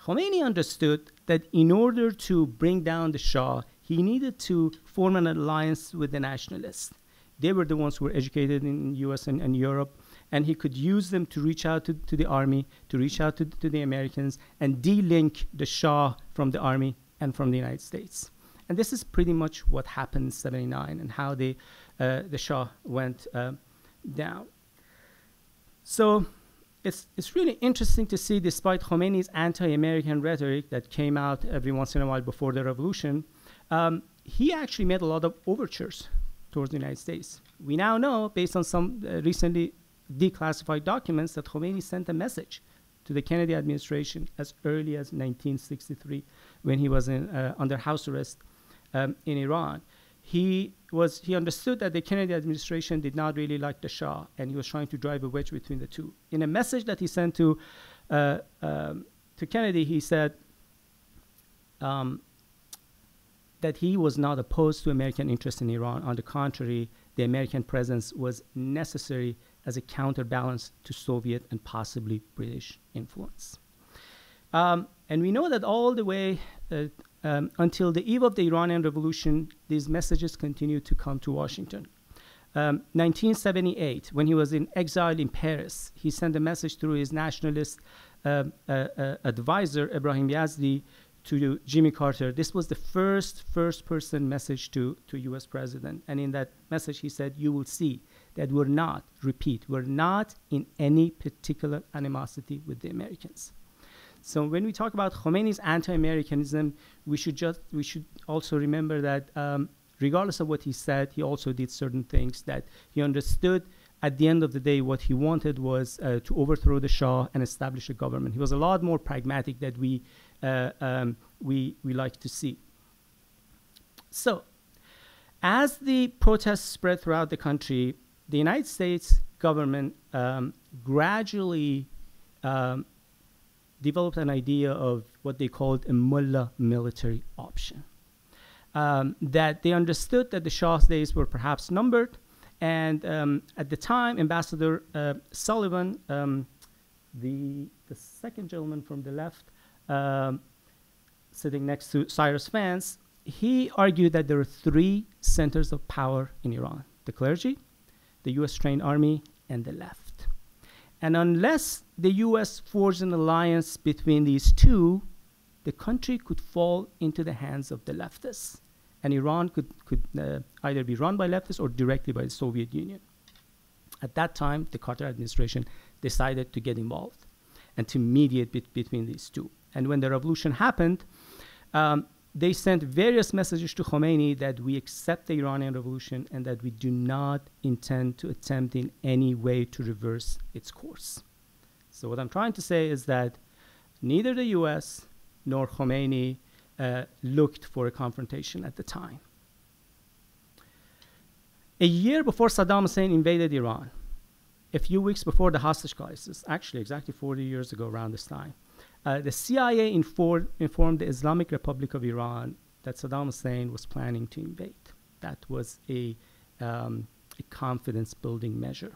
Khomeini understood that in order to bring down the Shah, he needed to form an alliance with the nationalists. They were the ones who were educated in the US and Europe, and he could use them to reach out to the army, to reach out to the Americans, and de-link the Shah from the army and from the United States. And this is pretty much what happened in '79 and how the Shah went down. So it's really interesting to see, despite Khomeini's anti-American rhetoric that came out every once in a while before the revolution, he actually made a lot of overtures towards the United States. We now know, based on some recently declassified documents, that Khomeini sent a message to the Kennedy administration as early as 1963, when he was under house arrest in Iran. He understood that the Kennedy administration did not really like the Shah, and he was trying to drive a wedge between the two. In a message that he sent to Kennedy, he said that he was not opposed to American interest in Iran. On the contrary, the American presence was necessary as a counterbalance to Soviet and possibly British influence. And we know that all the way until the eve of the Iranian Revolution, these messages continued to come to Washington. 1978, when he was in exile in Paris, he sent a message through his nationalist advisor, Ebrahim Yazdi, to Jimmy Carter. This was the first-person message to US president. And in that message, he said, you will see that we're not in any particular animosity with the Americans. So when we talk about Khomeini's anti-Americanism, we should also remember that regardless of what he said, he also did certain things that he understood. At the end of the day, what he wanted was to overthrow the Shah and establish a government. He was a lot more pragmatic than we like to see. So, as the protests spread throughout the country, the United States government gradually developed an idea of what they called a mullah military option. That they understood that the Shah's days were perhaps numbered, and at the time, Ambassador Sullivan, the second gentleman from the left, sitting next to Cyrus Vance, he argued that there are three centers of power in Iran: the clergy, the US-trained army, and the left. And unless the US forged an alliance between these two, the country could fall into the hands of the leftists. And Iran could either be run by leftists or directly by the Soviet Union. At that time, the Carter administration decided to get involved and to mediate between these two. And when the revolution happened, they sent various messages to Khomeini that we accept the Iranian revolution and that we do not intend to attempt in any way to reverse its course. So what I'm trying to say is that neither the US nor Khomeini looked for a confrontation at the time. A year before Saddam Hussein invaded Iran, a few weeks before the hostage crisis, actually exactly 40 years ago around this time, the CIA informed the Islamic Republic of Iran that Saddam Hussein was planning to invade. That was a confidence-building measure.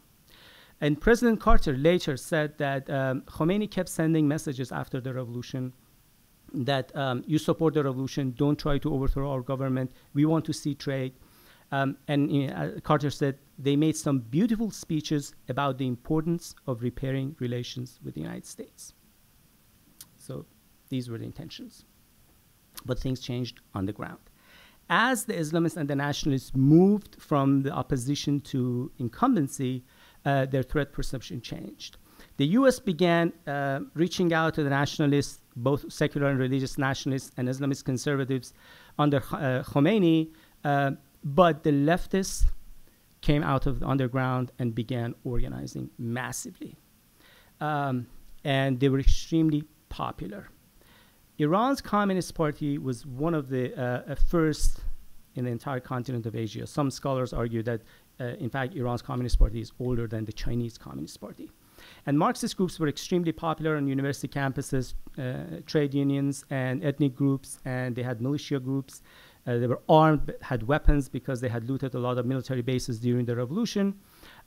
And President Carter later said that Khomeini kept sending messages after the revolution that you support the revolution, don't try to overthrow our government, we want to see trade. Carter said they made some beautiful speeches about the importance of repairing relations with the United States. So these were the intentions. But things changed on the ground. As the Islamists and the nationalists moved from the opposition to incumbency, their threat perception changed. The US began reaching out to the nationalists, both secular and religious nationalists and Islamist conservatives under Khomeini, but the leftists came out of the underground and began organizing massively. And they were extremely popular. Iran's Communist Party was one of the first in the entire continent of Asia. Some scholars argue that, in fact, Iran's Communist Party is older than the Chinese Communist Party. And Marxist groups were extremely popular on university campuses, trade unions and ethnic groups, and they had militia groups. They were armed, had weapons because they had looted a lot of military bases during the revolution.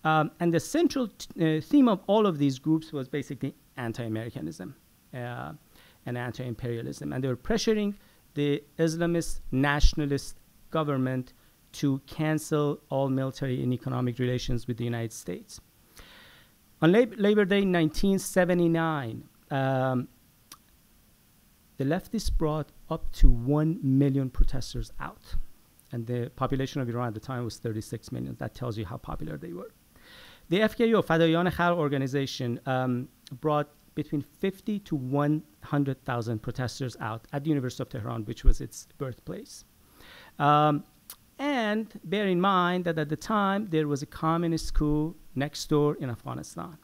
And the central theme of all of these groups was basically anti-Americanism and anti-imperialism. And they were pressuring the Islamist nationalist government to cancel all military and economic relations with the United States. On Labor Day 1979, the leftists brought up to 1 million protesters out. And the population of Iran at the time was 36 million. That tells you how popular they were. The FKO, Fadayan Khalq organization, brought between 50 to 100,000 protesters out at the University of Tehran, which was its birthplace. And bear in mind that at the time, there was a communist coup next door in Afghanistan.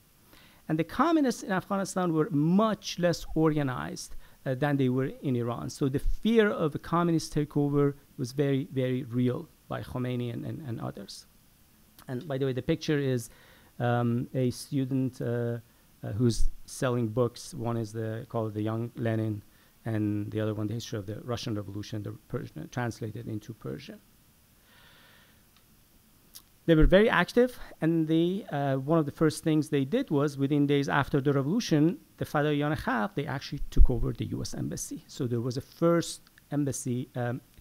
And the communists in Afghanistan were much less organized than they were in Iran. So the fear of a communist takeover was very, very real by Khomeini and others. And by the way, the picture is a student who's selling books. One is called The Young Lenin, and the other one, The History of the Russian Revolution, the Persian, translated into Persian. They were very active, and one of the first things they did was, within days after the revolution, the Fadayan Khalq, they actually took over the US embassy. So there was a first embassy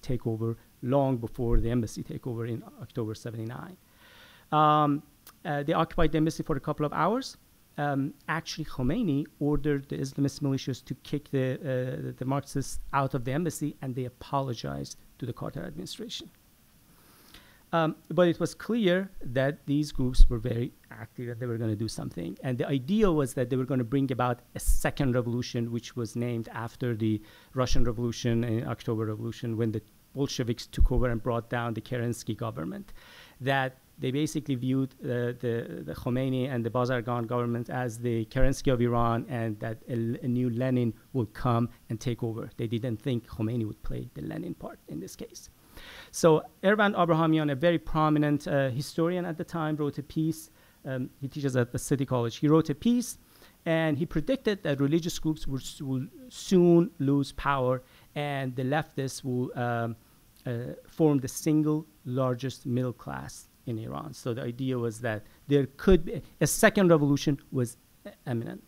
takeover long before the embassy takeover in October 79. They occupied the embassy for a couple of hours. Actually, Khomeini ordered the Islamist militias to kick the Marxists out of the embassy, and they apologized to the Carter administration. But it was clear that these groups were very active, that they were going to do something. And the idea was that they were going to bring about a second revolution, which was named after the Russian Revolution and October Revolution, when the Bolsheviks took over and brought down the Kerensky government. That they basically viewed the Khomeini and the Bazargan government as the Kerensky of Iran, and that a new Lenin would come and take over. They didn't think Khomeini would play the Lenin part in this case. So Ervand Abrahamian, a very prominent historian at the time, wrote a piece. He teaches at the City College. He wrote a piece, and he predicted that religious groups will soon lose power, and the leftists will form the single largest middle class in Iran. So the idea was that there could be a second revolution was imminent.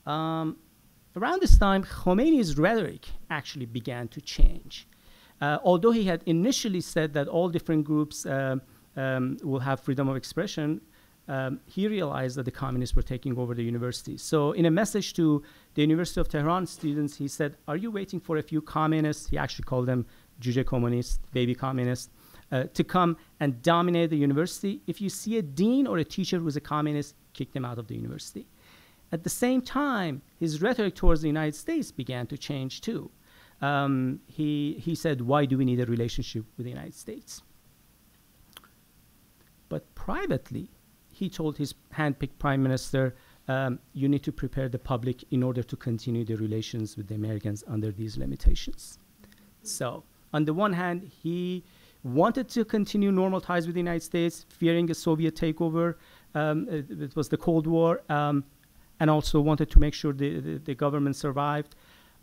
Around this time, Khomeini's rhetoric actually began to change. Although he had initially said that all different groups will have freedom of expression, he realized that the communists were taking over the university. So in a message to the University of Tehran students, he said, "Are you waiting for a few communists?" He actually called them Juge communists, baby communists, to come and dominate the university. If you see a dean or a teacher who's a communist, kick them out of the university. At the same time, his rhetoric towards the United States began to change too. He said, "Why do we need a relationship with the United States?" But privately, he told his handpicked prime minister, "You need to prepare the public in order to continue the relations with the Americans under these limitations." So on the one hand, he wanted to continue normal ties with the United States, fearing a Soviet takeover. It was the Cold War, and also wanted to make sure the government survived.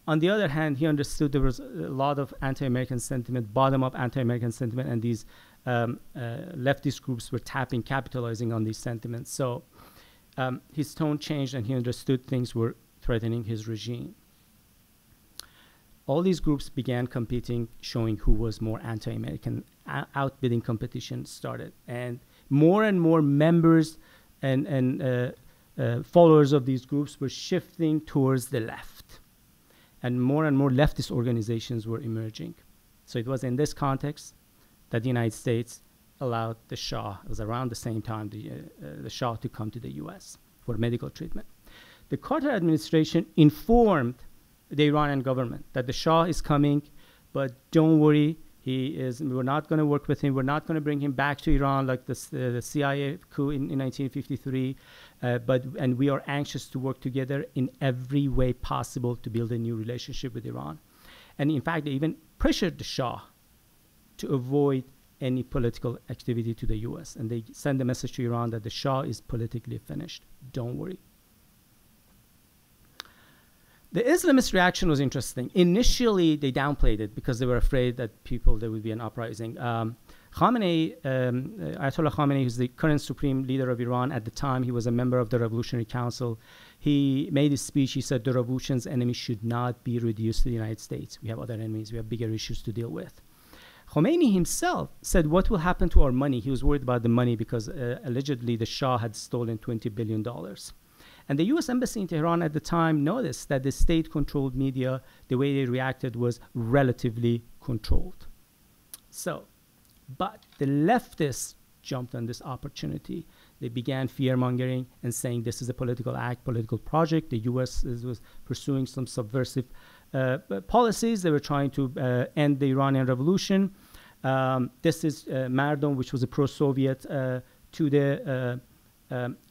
On the other hand, he understood there was a lot of anti-American sentiment, bottom-up anti-American sentiment, and these leftist groups were capitalizing on these sentiments. So his tone changed, and he understood things were threatening his regime. All these groups began competing, showing who was more anti-American. Outbidding competition started, and more members and followers of these groups were shifting towards the left, and more leftist organizations were emerging. So it was in this context that the United States allowed the Shah, it was around the same time, the Shah to come to the US for medical treatment. The Carter administration informed the Iranian government that the Shah is coming, but don't worry, we're not going to work with him. We're not going to bring him back to Iran like the CIA coup in 1953. And we are anxious to work together in every way possible to build a new relationship with Iran. And in fact, they even pressured the Shah to avoid any political activity to the US. And they sent a message to Iran that the Shah is politically finished. Don't worry. The Islamist reaction was interesting. Initially, they downplayed it because they were afraid that there would be an uprising. Khamenei, Ayatollah Khamenei, who's the current supreme leader of Iran at the time, he was a member of the Revolutionary Council. He made his speech. He said the revolution's enemy should not be reduced to the United States. We have other enemies. We have bigger issues to deal with. Khomeini himself said, what will happen to our money? He was worried about the money because allegedly the Shah had stolen $20 billion. And the US Embassy in Tehran at the time noticed that the state-controlled media, the way they reacted was relatively controlled. But the leftists jumped on this opportunity. They began fear-mongering and saying this is a political act, political project. The US was pursuing some subversive policies. They were trying to end the Iranian Revolution. This is Mardom, which was a pro-Soviet to the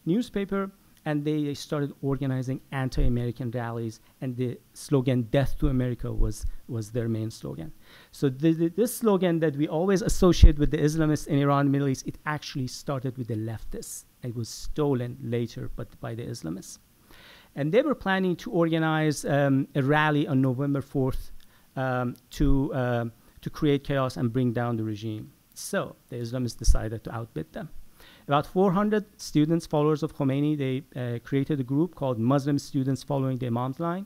newspaper. And they started organizing anti-American rallies, and the slogan "Death to America" was their main slogan. So this slogan that we always associate with the Islamists in Iran and the Middle East, it actually started with the leftists. It was stolen later, but by the Islamists. And they were planning to organize a rally on November 4th to create chaos and bring down the regime. So the Islamists decided to outbid them. About 400 students, followers of Khomeini, they created a group called Muslim Students Following the Imam's Line.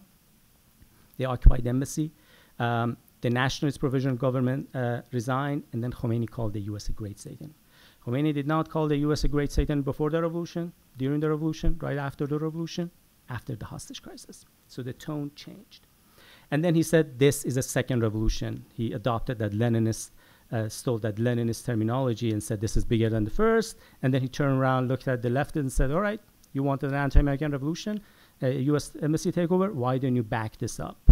They occupied the embassy. The nationalist provisional government resigned, and then Khomeini called the US a great Satan. Khomeini did not call the US a great Satan before the revolution, during the revolution, right after the revolution, after the hostage crisis. So the tone changed. And then he said, this is a second revolution. He adopted that stole that Leninist terminology and said this is bigger than the first. And then he turned around, looked at the left and said, all right, you wanted an anti-American revolution, US embassy takeover, why don't you back this up?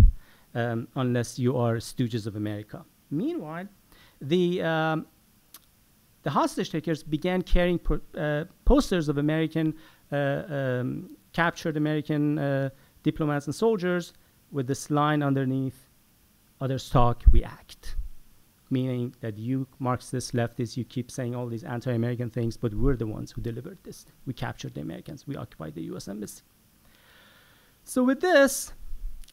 Unless you are stooges of America. Meanwhile, the hostage takers began carrying posters of American, captured American diplomats and soldiers with this line underneath, others talk, we act. Meaning that you Marxists, leftists, you keep saying all these anti-American things, but we're the ones who delivered this. We captured the Americans. We occupied the US embassy. So with this,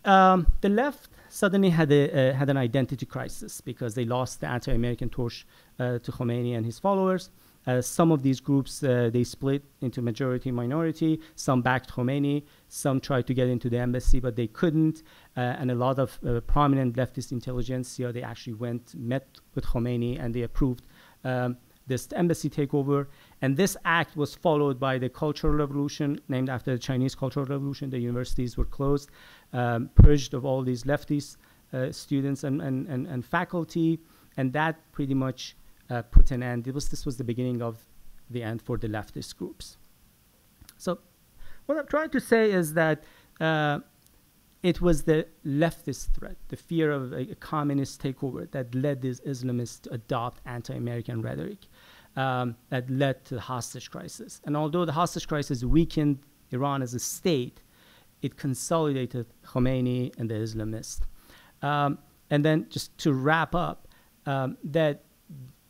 the left suddenly had an identity crisis because they lost the anti-American torch to Khomeini and his followers. Some of these groups, they split into majority, minority. Some backed Khomeini. Some tried to get into the embassy, but they couldn't. And a lot of prominent leftist intelligentsia, they actually met with Khomeini, and they approved this embassy takeover. And this act was followed by the Cultural Revolution, named after the Chinese Cultural Revolution. The universities were closed, purged of all these leftist students and faculty, and that pretty much put an end. This was the beginning of the end for the leftist groups. So what I'm trying to say is that it was the leftist threat, the fear of a communist takeover, that led these Islamists to adopt anti-American rhetoric, that led to the hostage crisis. And although the hostage crisis weakened Iran as a state, it consolidated Khomeini and the Islamists. And then just to wrap up, that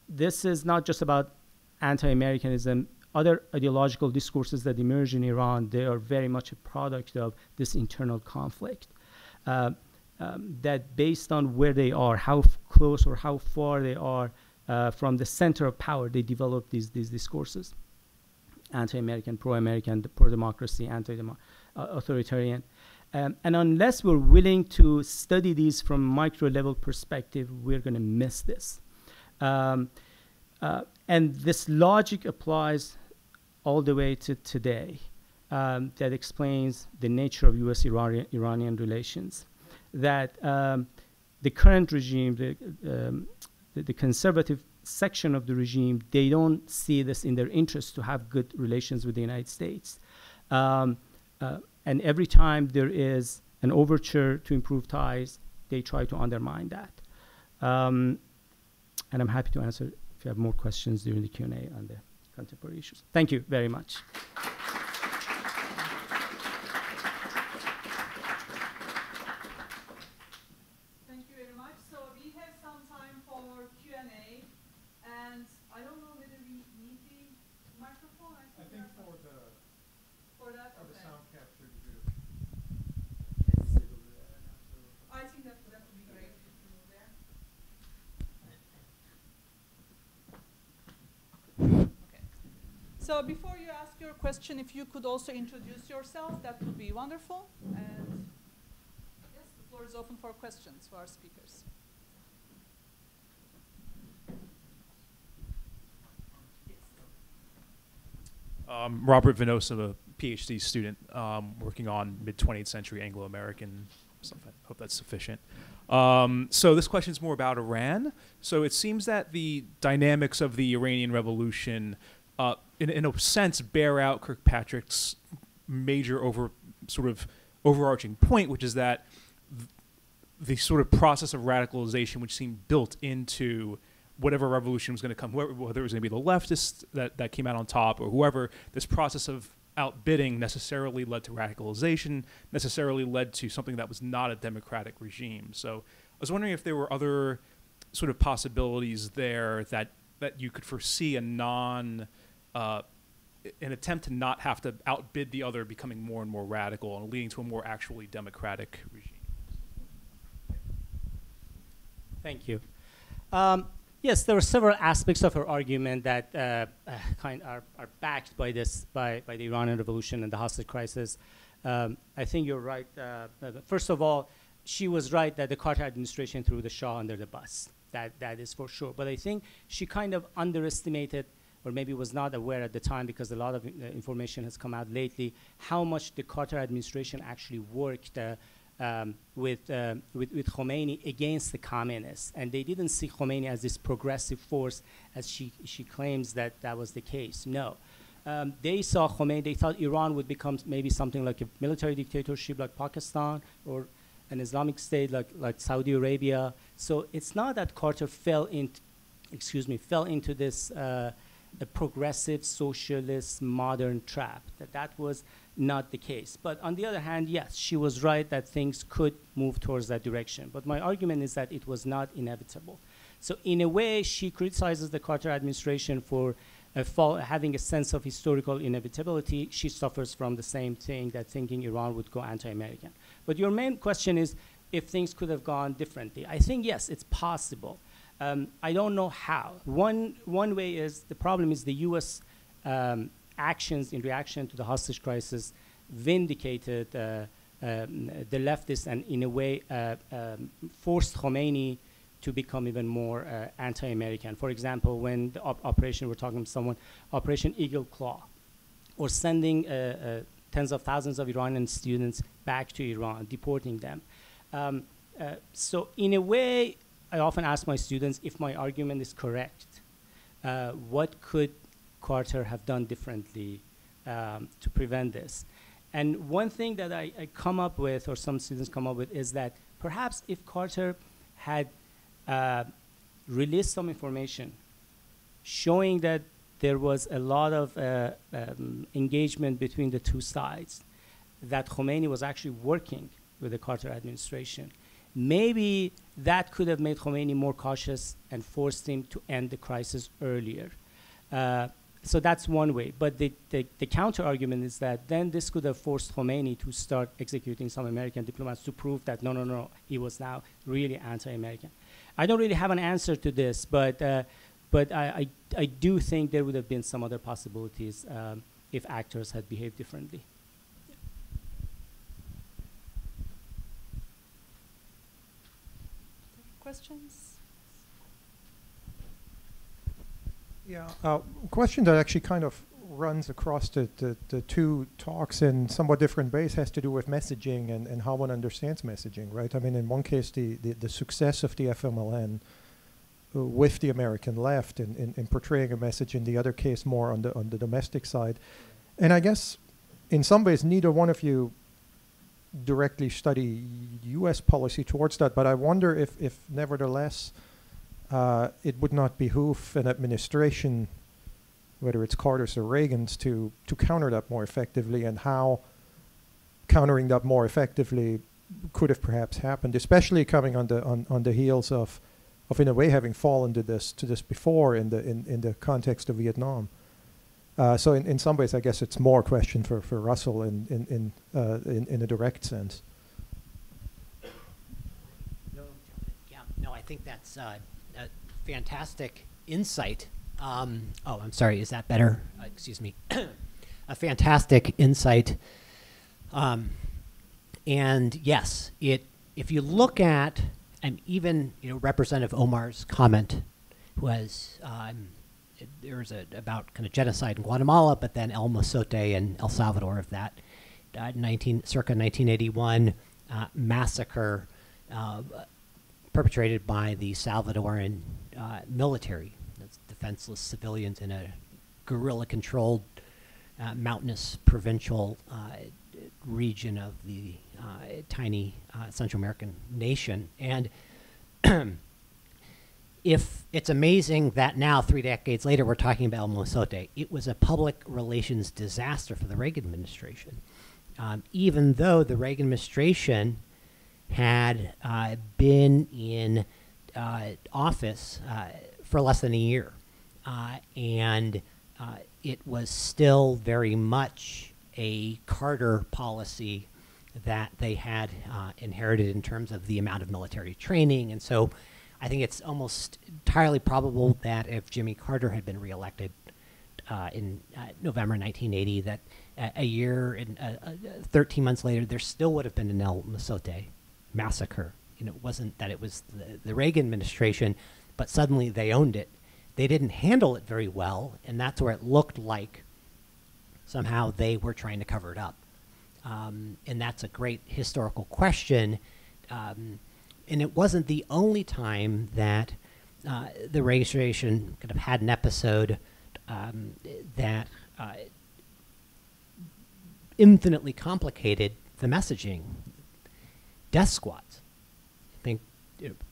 this is not just about anti-Americanism. Other ideological discourses that emerge in Iran, they are very much a product of this internal conflict. That based on where they are, how close or how far they are from the center of power, they develop these discourses. Anti-American, pro-American, pro-democracy, anti-authoritarian. And unless we're willing to study these from micro-level perspective, we're going to miss this. And this logic applies all the way to today. That explains the nature of U.S.-Iranian relations. That the current regime, the conservative section of the regime, they don't see this in their interest to have good relations with the United States. And every time there is an overture to improve ties, they try to undermine that. And I'm happy to answer if you have more questions during the Q&A on the contemporary issues. Thank you very much. Thank you very much. So we have some time for Q&A, and I don't know whether we need the microphone. I think for the Okay. sound capture to do. I think that would be great if you move there. Okay. So before you ask your question, if you could also introduce yourself, that would be wonderful. And yes, the floor is open for questions for our speakers. Robert Venosa, a PhD student working on mid-20th century Anglo-American stuff. I hope that's sufficient. So this question is more about Iran. So it seems that the dynamics of the Iranian Revolution, in a sense, bear out Kirkpatrick's major overarching point, which is that the sort of process of radicalization, which seemed built into whatever revolution was going to come, whether it was going to be the leftists that came out on top or whoever, this process of outbidding necessarily led to radicalization, necessarily led to something that was not a democratic regime. So I was wondering if there were other sort of possibilities there that you could foresee an attempt to not have to outbid the other becoming more and more radical and leading to a more actually democratic regime. Thank you. Yes, there are several aspects of her argument that are backed by the Iranian Revolution and the hostage crisis. I think you're right. First of all, she was right that the Carter administration threw the Shah under the bus. That is for sure. But I think she kind of underestimated, or maybe was not aware at the time, because a lot of information has come out lately, how much the Carter administration actually worked with Khomeini against the communists, and they didn't see Khomeini as this progressive force as she claims that was the case. No, they saw Khomeini. They thought Iran would become maybe something like a military dictatorship like Pakistan, or an Islamic state like Saudi Arabia. So it's not that Carter fell into this a progressive socialist modern trap. That was not the case. But on the other hand, yes, she was right that things could move towards that direction. But my argument is that it was not inevitable. So in a way, she criticizes the Carter administration for having a sense of historical inevitability. She suffers from the same thing, that thinking Iran would go anti-American. But your main question is if things could have gone differently. I think, yes, it's possible. I don't know how. One way is, the problem is the U.S. Actions in reaction to the hostage crisis vindicated the leftists, and in a way forced Khomeini to become even more anti-American. For example, when the operation, we're talking to someone, Operation Eagle Claw, or sending tens of thousands of Iranian students back to Iran, deporting them. So in a way, I often ask my students, if my argument is correct, what could Carter have done differently to prevent this? And one thing that I come up with, or some students come up with, is that perhaps if Carter had released some information showing that there was a lot of engagement between the two sides, that Khomeini was actually working with the Carter administration, maybe that could have made Khomeini more cautious and forced him to end the crisis earlier. So that's one way. But the counter argument is that then this could have forced Khomeini to start executing some American diplomats to prove that no, he was now really anti-American. I don't really have an answer to this, but I do think there would have been some other possibilities if actors had behaved differently. Questions? Yeah, question that actually kind of runs across the two talks in somewhat different ways has to do with messaging and how one understands messaging, right? I mean, in one case, the success of the FMLN with the American left in portraying a message, in the other case more on the domestic side. And I guess in some ways neither one of you directly study US policy towards that, but I wonder if nevertheless it would not behoove an administration, whether it's Carter's or Reagan's, to counter that more effectively, and how countering that more effectively could have perhaps happened, especially coming on the heels of in a way having fallen to this before in the context of Vietnam. So in some ways, I guess it's more a question for Russell in a direct sense. No, I think that's a fantastic insight. Oh, I'm sorry. Is that better? Excuse me. A fantastic insight. And yes, if you look at, and even Representative Omar's comment was there was about kind of genocide in Guatemala, but then El Mozote and El Salvador of that circa 1981 massacre perpetrated by the Salvadoran military. That's defenseless civilians in a guerrilla-controlled mountainous provincial region of the tiny Central American nation. And if it's amazing that now, 3 decades later, we're talking about El Mozote, it was a public relations disaster for the Reagan administration. Even though the Reagan administration had been in office for less than a year. And it was still very much a Carter policy that they had inherited in terms of the amount of military training. And so I think it's almost entirely probable that if Jimmy Carter had been reelected in November 1980, that a year and 13 months later, there still would have been an El Mozote massacre. It wasn't that it was the Reagan administration, but suddenly they owned it. They didn't handle it very well, and that's where it looked like somehow they were trying to cover it up. And that's a great historical question. And it wasn't the only time that the Reagan administration kind of had an episode that infinitely complicated the messaging. Death squads. I think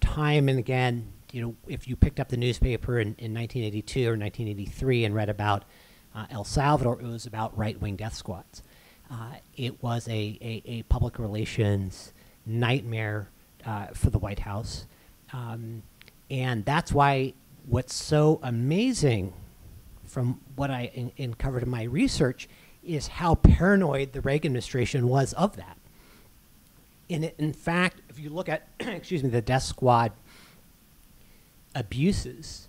time and again, if you picked up the newspaper in 1982 or 1983 and read about El Salvador, it was about right-wing death squads. It was a public relations nightmare for the White House. And that's why what's so amazing from what I uncovered in my research is how paranoid the Reagan administration was of that. In fact, if you look at, excuse me, the death squad abuses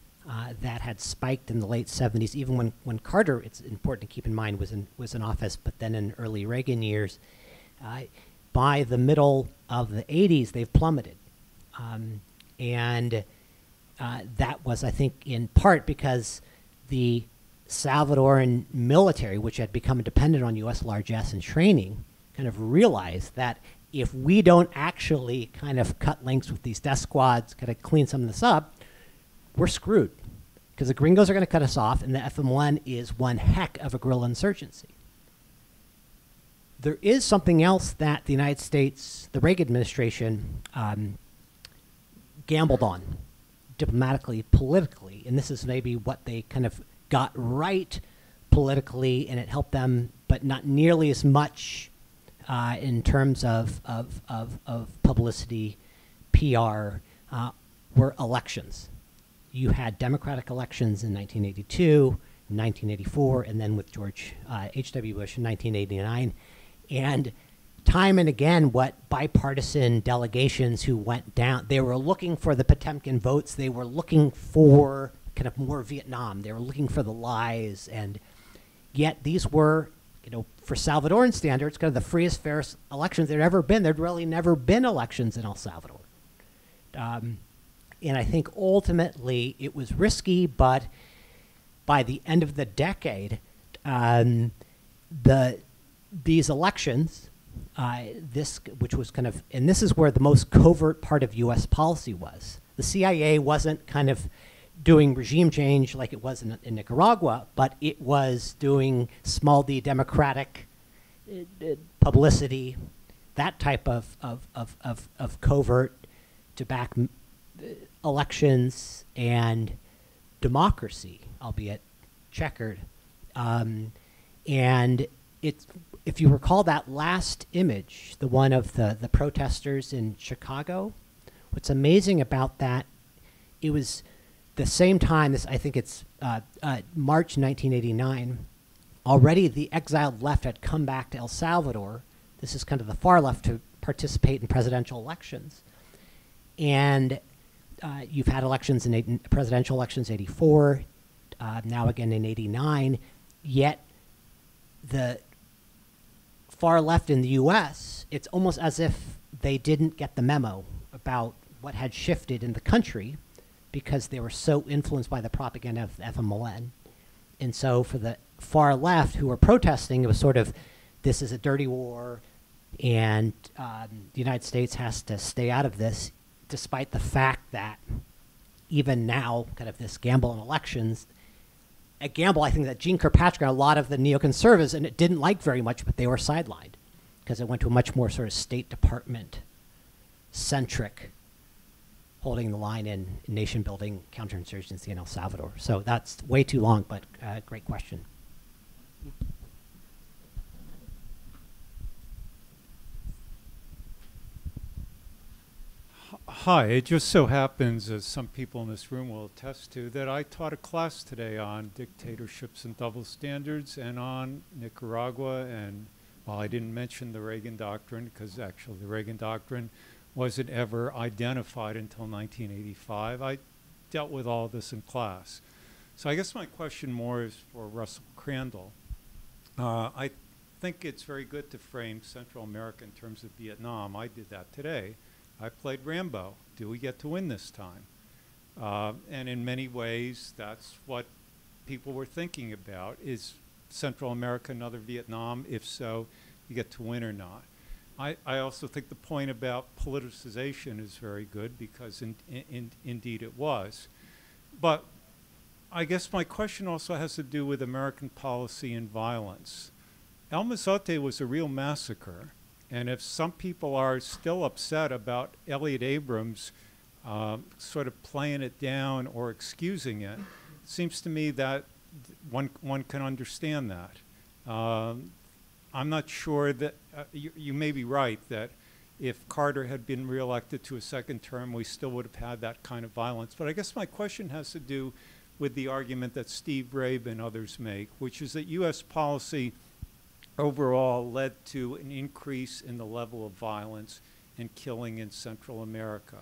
that had spiked in the late 70s, even when Carter, it's important to keep in mind, was in office, but then in early Reagan years, by the middle of the 80s, they've plummeted. And that was, I think, in part because the Salvadoran military, which had become dependent on U.S. largesse and training, kind of realized that if we don't actually kind of cut links with these death squads, kind of clean some of this up, we're screwed. Because the gringos are going to cut us off, and the FMLN is one heck of a guerrilla insurgency. There is something else that the United States, the Reagan administration, gambled on diplomatically, politically, and this is maybe what they kind of got right politically, and it helped them, but not nearly as much in terms of publicity, PR, were elections. You had Democratic elections in 1982, 1984, and then with George H.W. Bush in 1989. And time and again, what bipartisan delegations who went down, they were looking for the Potemkin votes. They were looking for kind of more Vietnam. They were looking for the lies. And yet these were, for Salvadoran standards, kind of the freest, fairest elections there'd ever been. There'd really never been elections in El Salvador. And I think ultimately it was risky, but by the end of the decade, these elections, which was kind of, and this is where the most covert part of U.S. policy was. The CIA wasn't kind of doing regime change like it was in Nicaragua, but it was doing small d democratic publicity, that type of covert to back elections and democracy, albeit checkered. And it's, if you recall that last image, the one of the protesters in Chicago, what's amazing about that, it was the same time, I think it's March 1989, already the exiled left had come back to El Salvador. This is kind of the far left to participate in presidential elections. And you've had elections in presidential elections 84, now again in 89, yet the far left in the US, it's almost as if they didn't get the memo about what had shifted in the country because they were so influenced by the propaganda of FMLN. And so for the far left who were protesting, it was sort of, this is a dirty war and the United States has to stay out of this, despite the fact that even now, kind of this gamble in elections, a gamble I think that Jeane Kirkpatrick and a lot of the neoconservatives, and it didn't like very much, but they were sidelined because it went to a much more sort of State Department-centric holding the line in nation-building counterinsurgency in El Salvador. So that's way too long, but great question. Hi, it just so happens, as some people in this room will attest to, that I taught a class today on dictatorships and double standards and on Nicaragua. And while I didn't mention the Reagan Doctrine, because actually the Reagan Doctrine wasn't ever identified until 1985, I dealt with all this in class. So I guess my question more is for Russell Crandall. I think it's very good to frame Central America in terms of Vietnam. I did that today. I played Rambo. Do we get to win this time? And in many ways, that's what people were thinking about. Is Central America another Vietnam? If so, you get to win or not? I also think the point about politicization is very good because indeed it was. But I guess my question also has to do with American policy and violence. El Mozote was a real massacre. And if some people are still upset about Elliott Abrams sort of playing it down or excusing it, it seems to me that one can understand that. I'm not sure that, you may be right, that if Carter had been reelected to a second term, we still would have had that kind of violence. But I guess my question has to do with the argument that Steve Rabe and others make, which is that U.S. policy overall led to an increase in the level of violence and killing in Central America.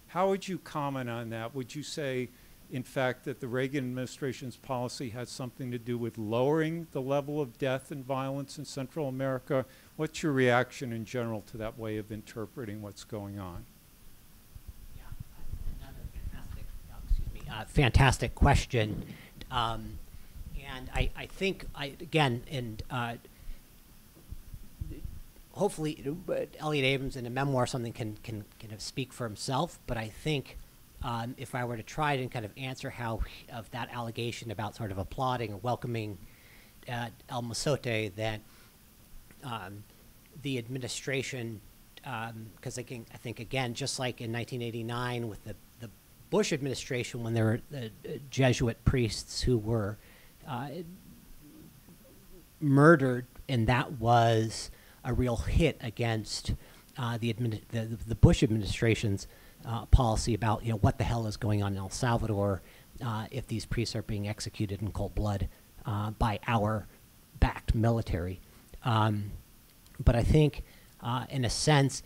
How would you comment on that? Would you say, in fact, that the Reagan administration's policy had something to do with lowering the level of death and violence in Central America? What's your reaction in general to that way of interpreting what's going on? Yeah, another fantastic question. And I think, again, hopefully Elliott Abrams in a memoir or something can kind of speak for himself, but I think if I were to try to kind of answer how of that allegation about sort of applauding or welcoming El Mozote, that the administration, because I think again, just like in 1989 with the Bush administration, when there were Jesuit priests who were murdered, and that was a real hit against the Bush administration's policy about what the hell is going on in El Salvador if these priests are being executed in cold blood by our backed military. But I think, in a sense,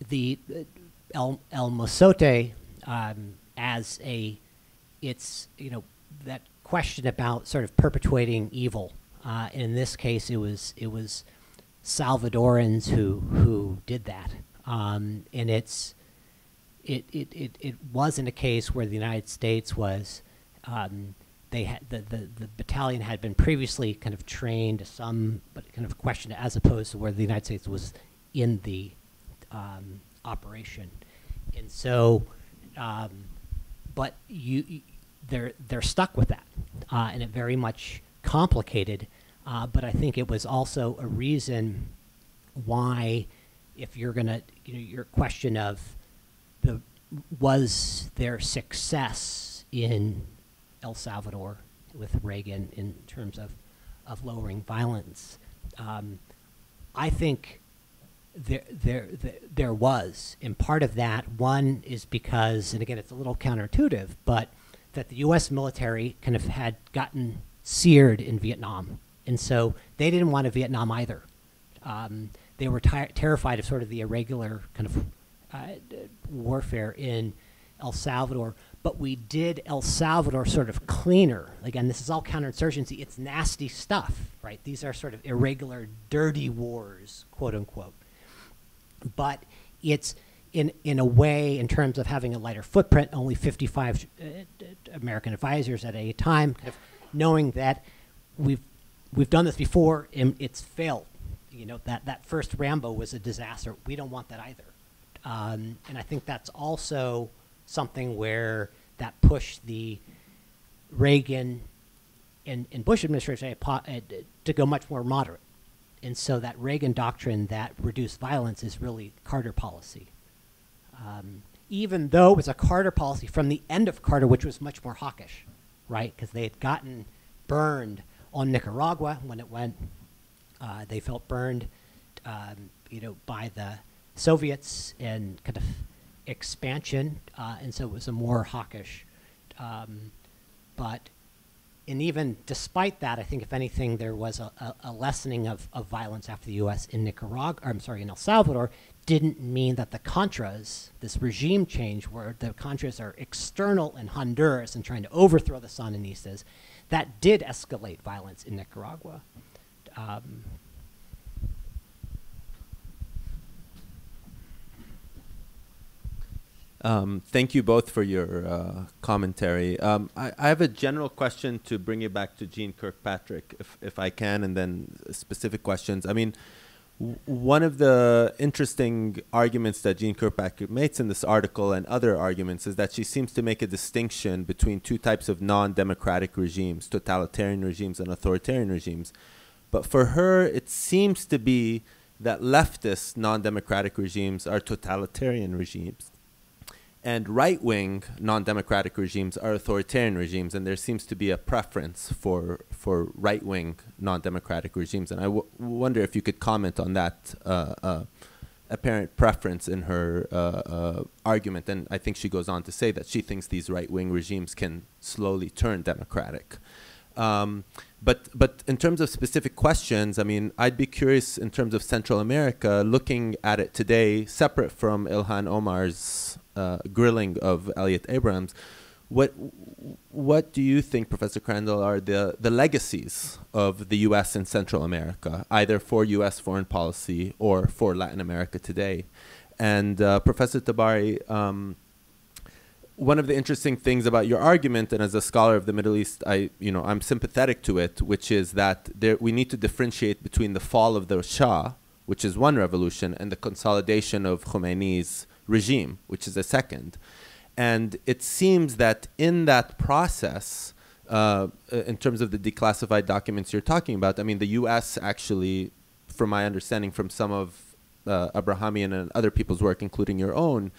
the El Mozote as it's that question about sort of perpetuating evil. And in this case, it was Salvadorans who did that, and it wasn't a case where the United States was. They had the battalion had been previously kind of trained but kind of questioned, as opposed to where the United States was in the operation, and so, but they're stuck with that, and it very much complicated. But I think it was also a reason why, if you're gonna, your question of was there success in El Salvador with Reagan in terms of lowering violence, I think there was, and part of that, one is because, and again, it's a little counterintuitive, but that the U.S. military kind of had gotten seared in Vietnam, and so they didn't want a Vietnam either. They were terrified of sort of the irregular kind of warfare in El Salvador, but we did El Salvador sort of cleaner. Again, this is all counterinsurgency. It's nasty stuff, right? These are sort of irregular, dirty wars, quote unquote. But it's in a way, in terms of having a lighter footprint, only 55 American advisors at a time, kind of knowing that we've done this before and it's failed. That first Rambo was a disaster. We don't want that either. And I think that's also something where that pushed the Reagan and Bush administration to go much more moderate. And so that Reagan doctrine that reduced violence is really Carter policy. Even though it was a Carter policy from the end of Carter, which was much more hawkish, right? Because they had gotten burned on Nicaragua when it went. They felt burned, by the Soviets and kind of expansion, and so it was a more hawkish. And even despite that, I think if anything, there was a lessening of violence after the U.S. in in El Salvador, didn't mean that the Contras, this regime change where the Contras are external in Honduras and trying to overthrow the Sandinistas, that did escalate violence in Nicaragua. Thank you both for your commentary. I have a general question to bring you back to Jeane Kirkpatrick, if I can, and then specific questions. I mean, one of the interesting arguments that Jeane Kirkpatrick makes in this article and other arguments is that she seems to make a distinction between two types of non-democratic regimes, totalitarian regimes and authoritarian regimes. But for her, it seems to be that leftist non-democratic regimes are totalitarian regimes, and right-wing non-democratic regimes are authoritarian regimes, and there seems to be a preference for right-wing non-democratic regimes. And I wonder if you could comment on that apparent preference in her argument. And I think she goes on to say that she thinks these right-wing regimes can slowly turn democratic. But in terms of specific questions, I mean, I'd be curious in terms of Central America, looking at it today, separate from Ilhan Omar's grilling of Elliot Abrams, what do you think, Professor Crandall, are the legacies of the U.S. in Central America, either for U.S. foreign policy or for Latin America today? And Professor Tabari, one of the interesting things about your argument, and as a scholar of the Middle East, I'm sympathetic to it, which is that we need to differentiate between the fall of the Shah, which is one revolution, and the consolidation of Khomeini's regime, which is a second. And it seems that in that process, in terms of the declassified documents you're talking about, I mean, the U.S. actually, from my understanding from some of Abrahamian and other people's work, including your own,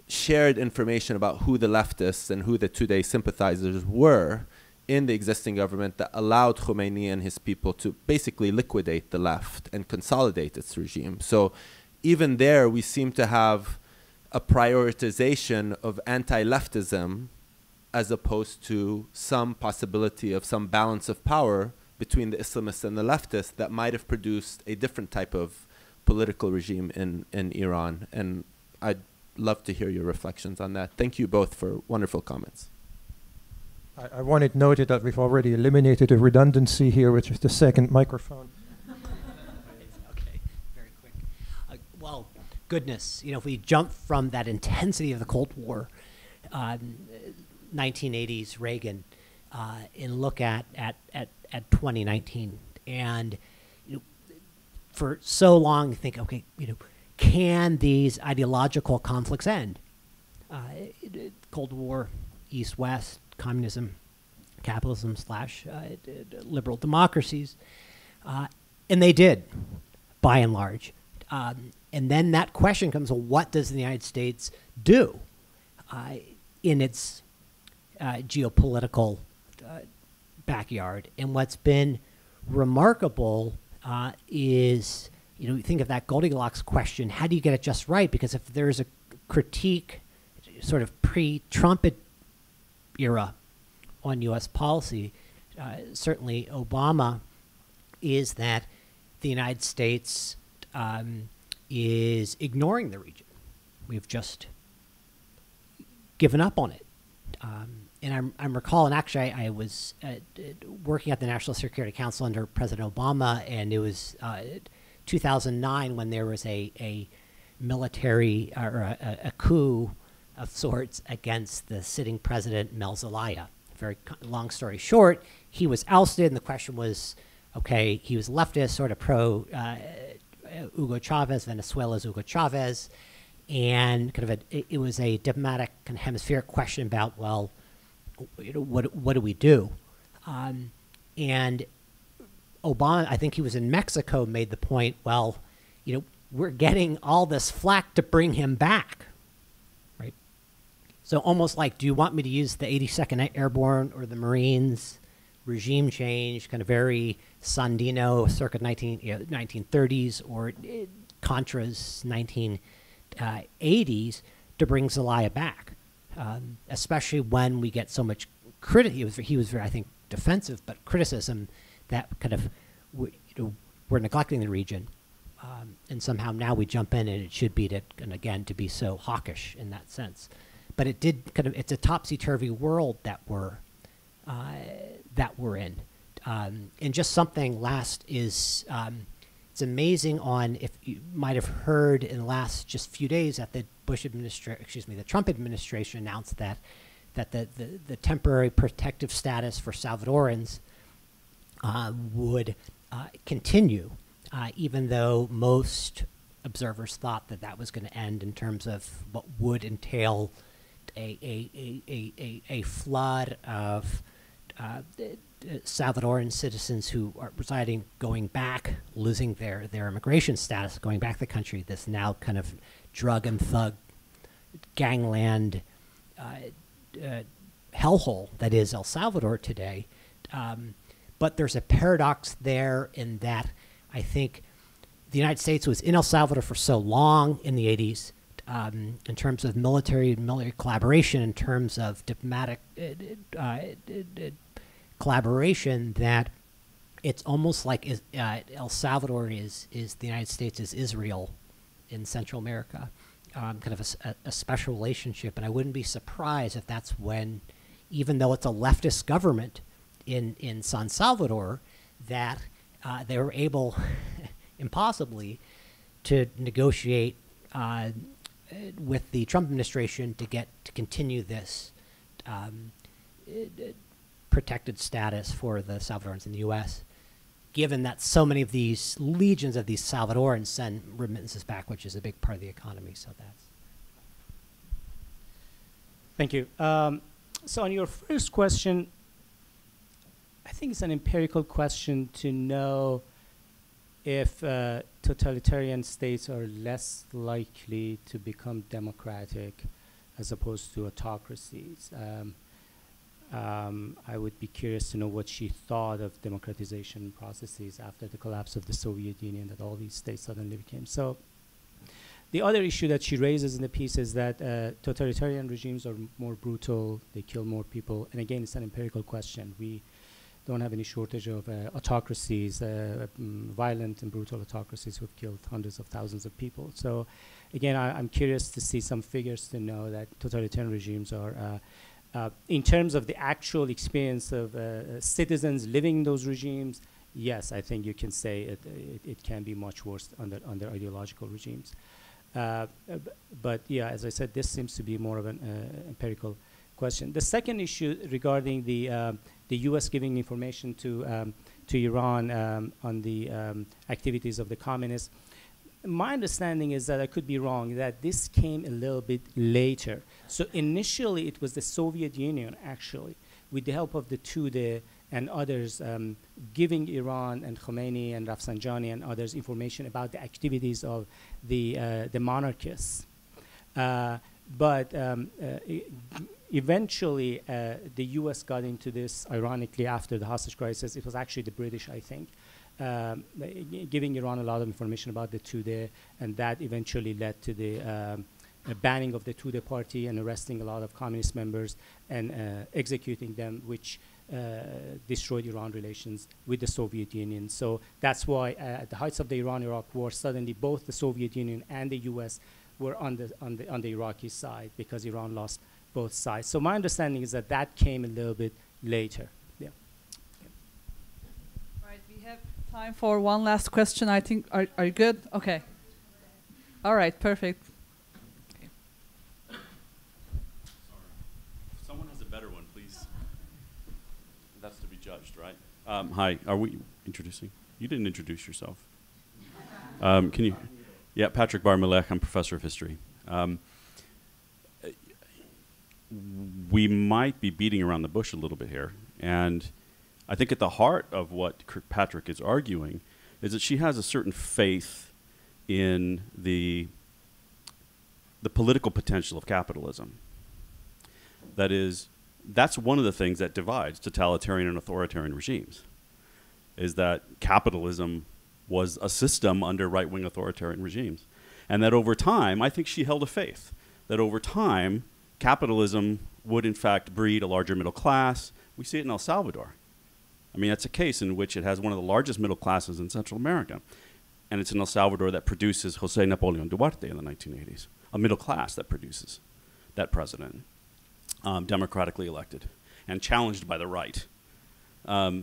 shared information about who the leftists and who the Tudeh sympathizers were in the existing government that allowed Khomeini and his people to basically liquidate the left and consolidate its regime. So even there, we seem to have a prioritization of anti-leftism as opposed to some possibility of some balance of power between the Islamists and the leftists that might have produced a different type of political regime in Iran. And I'd love to hear your reflections on that. Thank you both for wonderful comments. I want it noted that we've already eliminated a redundancy here, which is the second microphone. Okay, very quick. Well, goodness, if we jump from that intensity of the Cold War, 1980s Reagan, and look at 2019, and for so long you think, okay, can these ideological conflicts end? Cold War, East-West, communism, capitalism / liberal democracies, and they did, by and large. And then that question comes, well, what does the United States do in its geopolitical backyard? And what's been remarkable is, you think of that Goldilocks question, how do you get it just right? Because if there's a critique sort of pre-Trumpet era on U.S. policy, certainly Obama, is that the United States is ignoring the region. We've just given up on it. And I'm recalling, actually, I was working at the National Security Council under President Obama, and it was 2009 when there was a military or a coup of sorts against the sitting president, Mel Zelaya. Very long story short, he was ousted, and the question was, okay, he was leftist, sort of pro Hugo Chavez, Venezuela's Hugo Chavez, and kind of it was a diplomatic kind of hemispheric question about, well, what do we do? And Obama, I think he was in Mexico, made the point, well, we're getting all this flack to bring him back, right? So almost like, do you want me to use the 82nd Airborne or the Marines? Regime change, kind of very Sandino, circa 1930s, or Contra's 1980s, to bring Zelaya back. Especially when we get so much he was very, I think, defensive, but criticism that kind of we're neglecting the region, and somehow now we jump in, and it should be to be so hawkish in that sense. But it did it's a topsy-turvy world that we're in, and just something last is. It's amazing if you might have heard in the last just few days that the the Trump administration announced that the temporary protective status for Salvadorans would continue, even though most observers thought that was going to end in terms of what would entail a flood of Salvadoran citizens who are residing, going back, losing their immigration status, going back to the country, this now kind of drug and thug gangland hellhole that is El Salvador today. But there's a paradox there in that I think the United States was in El Salvador for so long in the 80s, in terms of military collaboration, in terms of diplomatic collaboration, that it's almost like El Salvador is the United States is Israel in Central America, kind of a special relationship. And I wouldn't be surprised if that's when, even though it's a leftist government in San Salvador, that they were able, impossibly, to negotiate with the Trump administration to continue this protected status for the Salvadorans in the U.S., given that so many of these legions of these Salvadorans send remittances back, which is a big part of the economy. So that's. Thank you. So on your first question, I think it's an empirical question to know if totalitarian states are less likely to become democratic as opposed to autocracies. I would be curious to know what she thought of democratization processes after the collapse of the Soviet Union, that all these states suddenly became so. The other issue that she raises in the piece is that totalitarian regimes are more brutal, they kill more people, and again, it's an empirical question. We don't have any shortage of autocracies, violent and brutal autocracies who've killed hundreds of thousands of people. So again, I'm curious to see some figures to know that totalitarian regimes are, in terms of the actual experience of citizens living in those regimes, yes, I think you can say it can be much worse under ideological regimes. But yeah, as I said, this seems to be more of an empirical question. The second issue regarding the U.S. giving information to Iran on the activities of the communists, my understanding is that I could be wrong, that this came a little bit later. So initially it was the Soviet Union, actually, with the help of the Tudeh and others, giving Iran and Khomeini and Rafsanjani and others information about the activities of the monarchists. But eventually, the U.S. got into this, ironically, after the hostage crisis. It was actually the British, I think, giving Iran a lot of information about the Tudeh, and that eventually led to the banning of the Tudeh party and arresting a lot of communist members and executing them, which destroyed Iran relations with the Soviet Union. So that's why at the heights of the Iran-Iraq war, suddenly both the Soviet Union and the U.S. were on the Iraqi side because Iran lost both sides. So my understanding is that that came a little bit later. Yeah. Right, we have time for one last question. I think, are you good? Okay. All right, perfect. Someone has a better one, please. That's to be judged, right? Hi, are we introducing? You didn't introduce yourself. Can you? Yeah, Patrick Bar-Melech, I'm professor of history. We might be beating around the bush a little bit here, and I think at the heart of what Kirkpatrick is arguing is that she has a certain faith in the political potential of capitalism. That is, that's one of the things that divides totalitarian and authoritarian regimes, is that capitalism was a system under right-wing authoritarian regimes. And that over time, I think she held a faith, that over time, capitalism would in fact breed a larger middle class. We see it in El Salvador. I mean, that's a case in which it has one of the largest middle classes in Central America. And it's in El Salvador that produces Jose Napoleon Duarte in the 1980s, a middle class that produces that president, democratically elected and challenged by the right,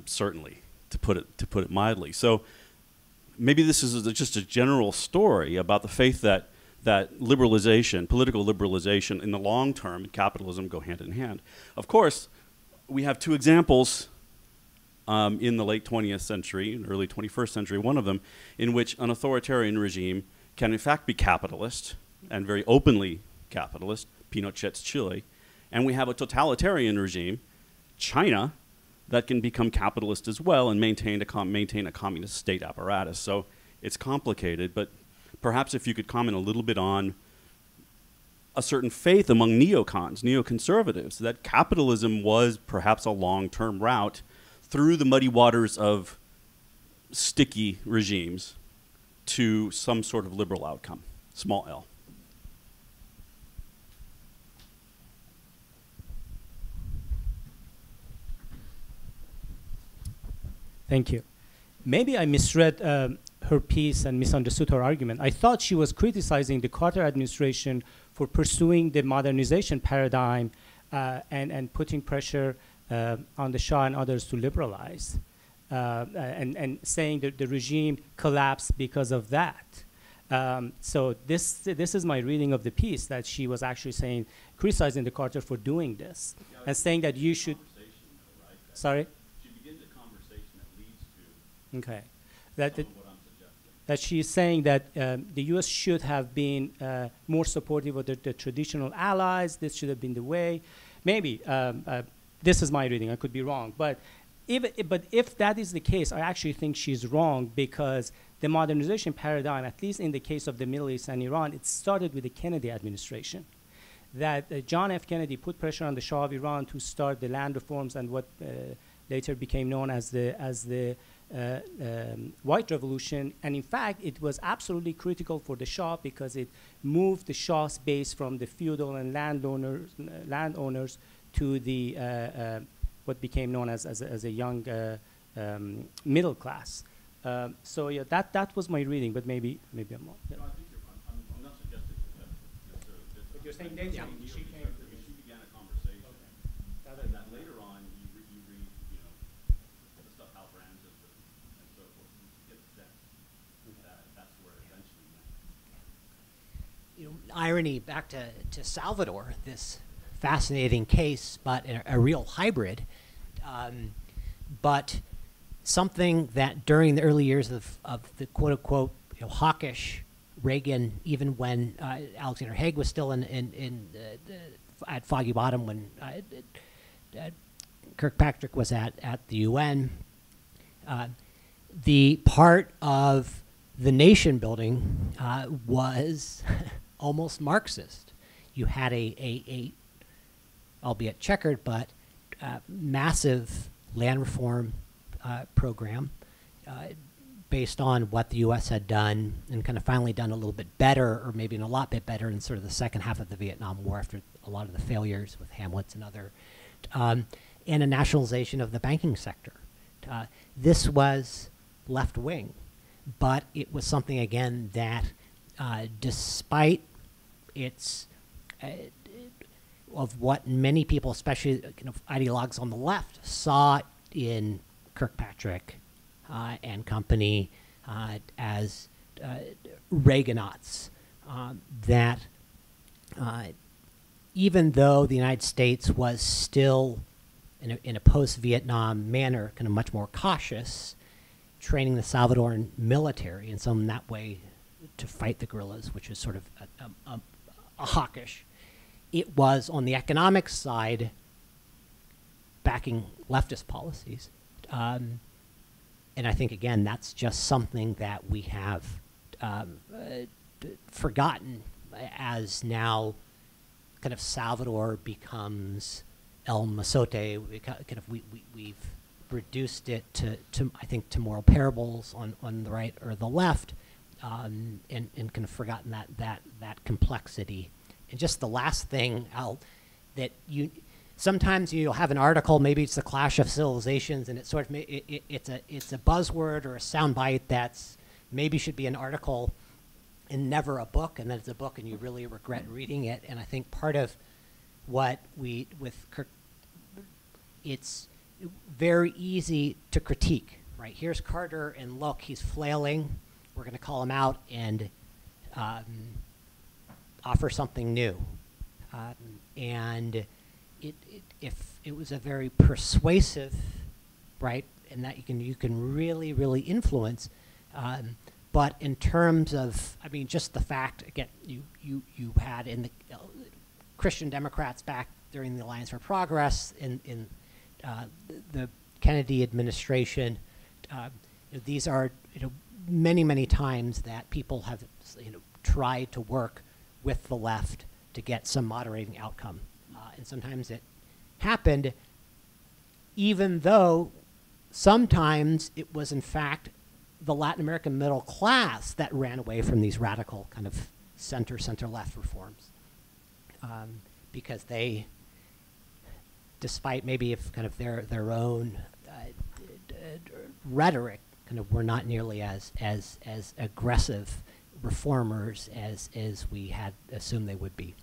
certainly, to put it mildly. So maybe this is just a general story about the faith that liberalization, political liberalization in the long term and capitalism go hand in hand. Of course, we have two examples in the late 20th century and early 21st century, one of them, in which an authoritarian regime can in fact be capitalist and very openly capitalist, Pinochet's Chile, and we have a totalitarian regime, China, that can become capitalist as well and maintain a communist state apparatus. So it's complicated, but perhaps if you could comment a little bit on a certain faith among neocons, neoconservatives, that capitalism was perhaps a long-term route through the muddy waters of sticky regimes to some sort of liberal outcome, small l. Thank you. Maybe I misread her piece and misunderstood her argument. I thought she was criticizing the Carter administration for pursuing the modernization paradigm and putting pressure on the Shah and others to liberalize, and saying that the regime collapsed because of that. So this is my reading of the piece, that she was actually saying, criticizing the Carter for doing this, and saying that you should. Though, right? Sorry. She begins a conversation that leads to. Okay. That she is saying that the U.S. should have been more supportive of the traditional allies. This should have been the way. Maybe this is my reading. I could be wrong, but if that is the case, I actually think she's wrong, because the modernization paradigm, at least in the case of the Middle East and Iran, it started with the Kennedy administration. That John F. Kennedy put pressure on the Shah of Iran to start the land reforms and what later became known as the white revolution, and in fact, it was absolutely critical for the Shah because it moved the Shah's base from the feudal and landowners to the what became known as a young middle class. So yeah, that was my reading, but maybe I'm wrong. Yeah. No, I think I'm not suggesting that necessarily. But you're saying she came. began a conversation, and that later on you read, the stuff Hal Brands has written and so forth. You get the sense that that's where it eventually went. Irony back to Salvador, this fascinating case, but a real hybrid, but something that during the early years of the quote-unquote hawkish Reagan, even when Alexander Haig was still at Foggy Bottom, when Kirkpatrick was at the UN, the part of the nation building was almost Marxist. You had a albeit checkered, but massive land reform program based on what the U.S. had done and kind of finally done a little bit better, or maybe a lot bit better in sort of the second half of the Vietnam War after a lot of the failures with Hamlets and other, and a nationalization of the banking sector. This was left wing, but it was something, again, that despite its of what many people, especially ideologues on the left, saw in Kirkpatrick and company as Reaganauts, that even though the United States was still in a post-Vietnam manner kind of much more cautious, training the Salvadoran military in some that way to fight the guerrillas, which is sort of a hawkish. It was on the economic side backing leftist policies. And I think, again, that's just something that we have forgotten as now kind of Salvador becomes El Mozote. We've reduced it to I think to moral parables on the right or the left, and kind of forgotten that complexity. And just the last thing sometimes you'll have an article, maybe it's the clash of civilizations, and it's sort of it's a buzzword or a soundbite that's maybe should be an article and never a book, and then it's a book and you really regret reading it. And I think part of what with Kirk, it's very easy to critique, right? Here's Carter, and look, he's flailing. We're going to call him out and offer something new. And if it was a very persuasive, right, and that you can really, really influence, but in terms of, I mean, just the fact, again, you had in the Christian Democrats back during the Alliance for Progress in the Kennedy administration, these are many times that people have tried to work with the left to get some moderating outcome. And sometimes it happened, even though sometimes it was, in fact, the Latin American middle class that ran away from these radical kind of center-left reforms. Because they, despite maybe if kind of their own rhetoric, kind of were not nearly as aggressive reformers as we had assumed they would be.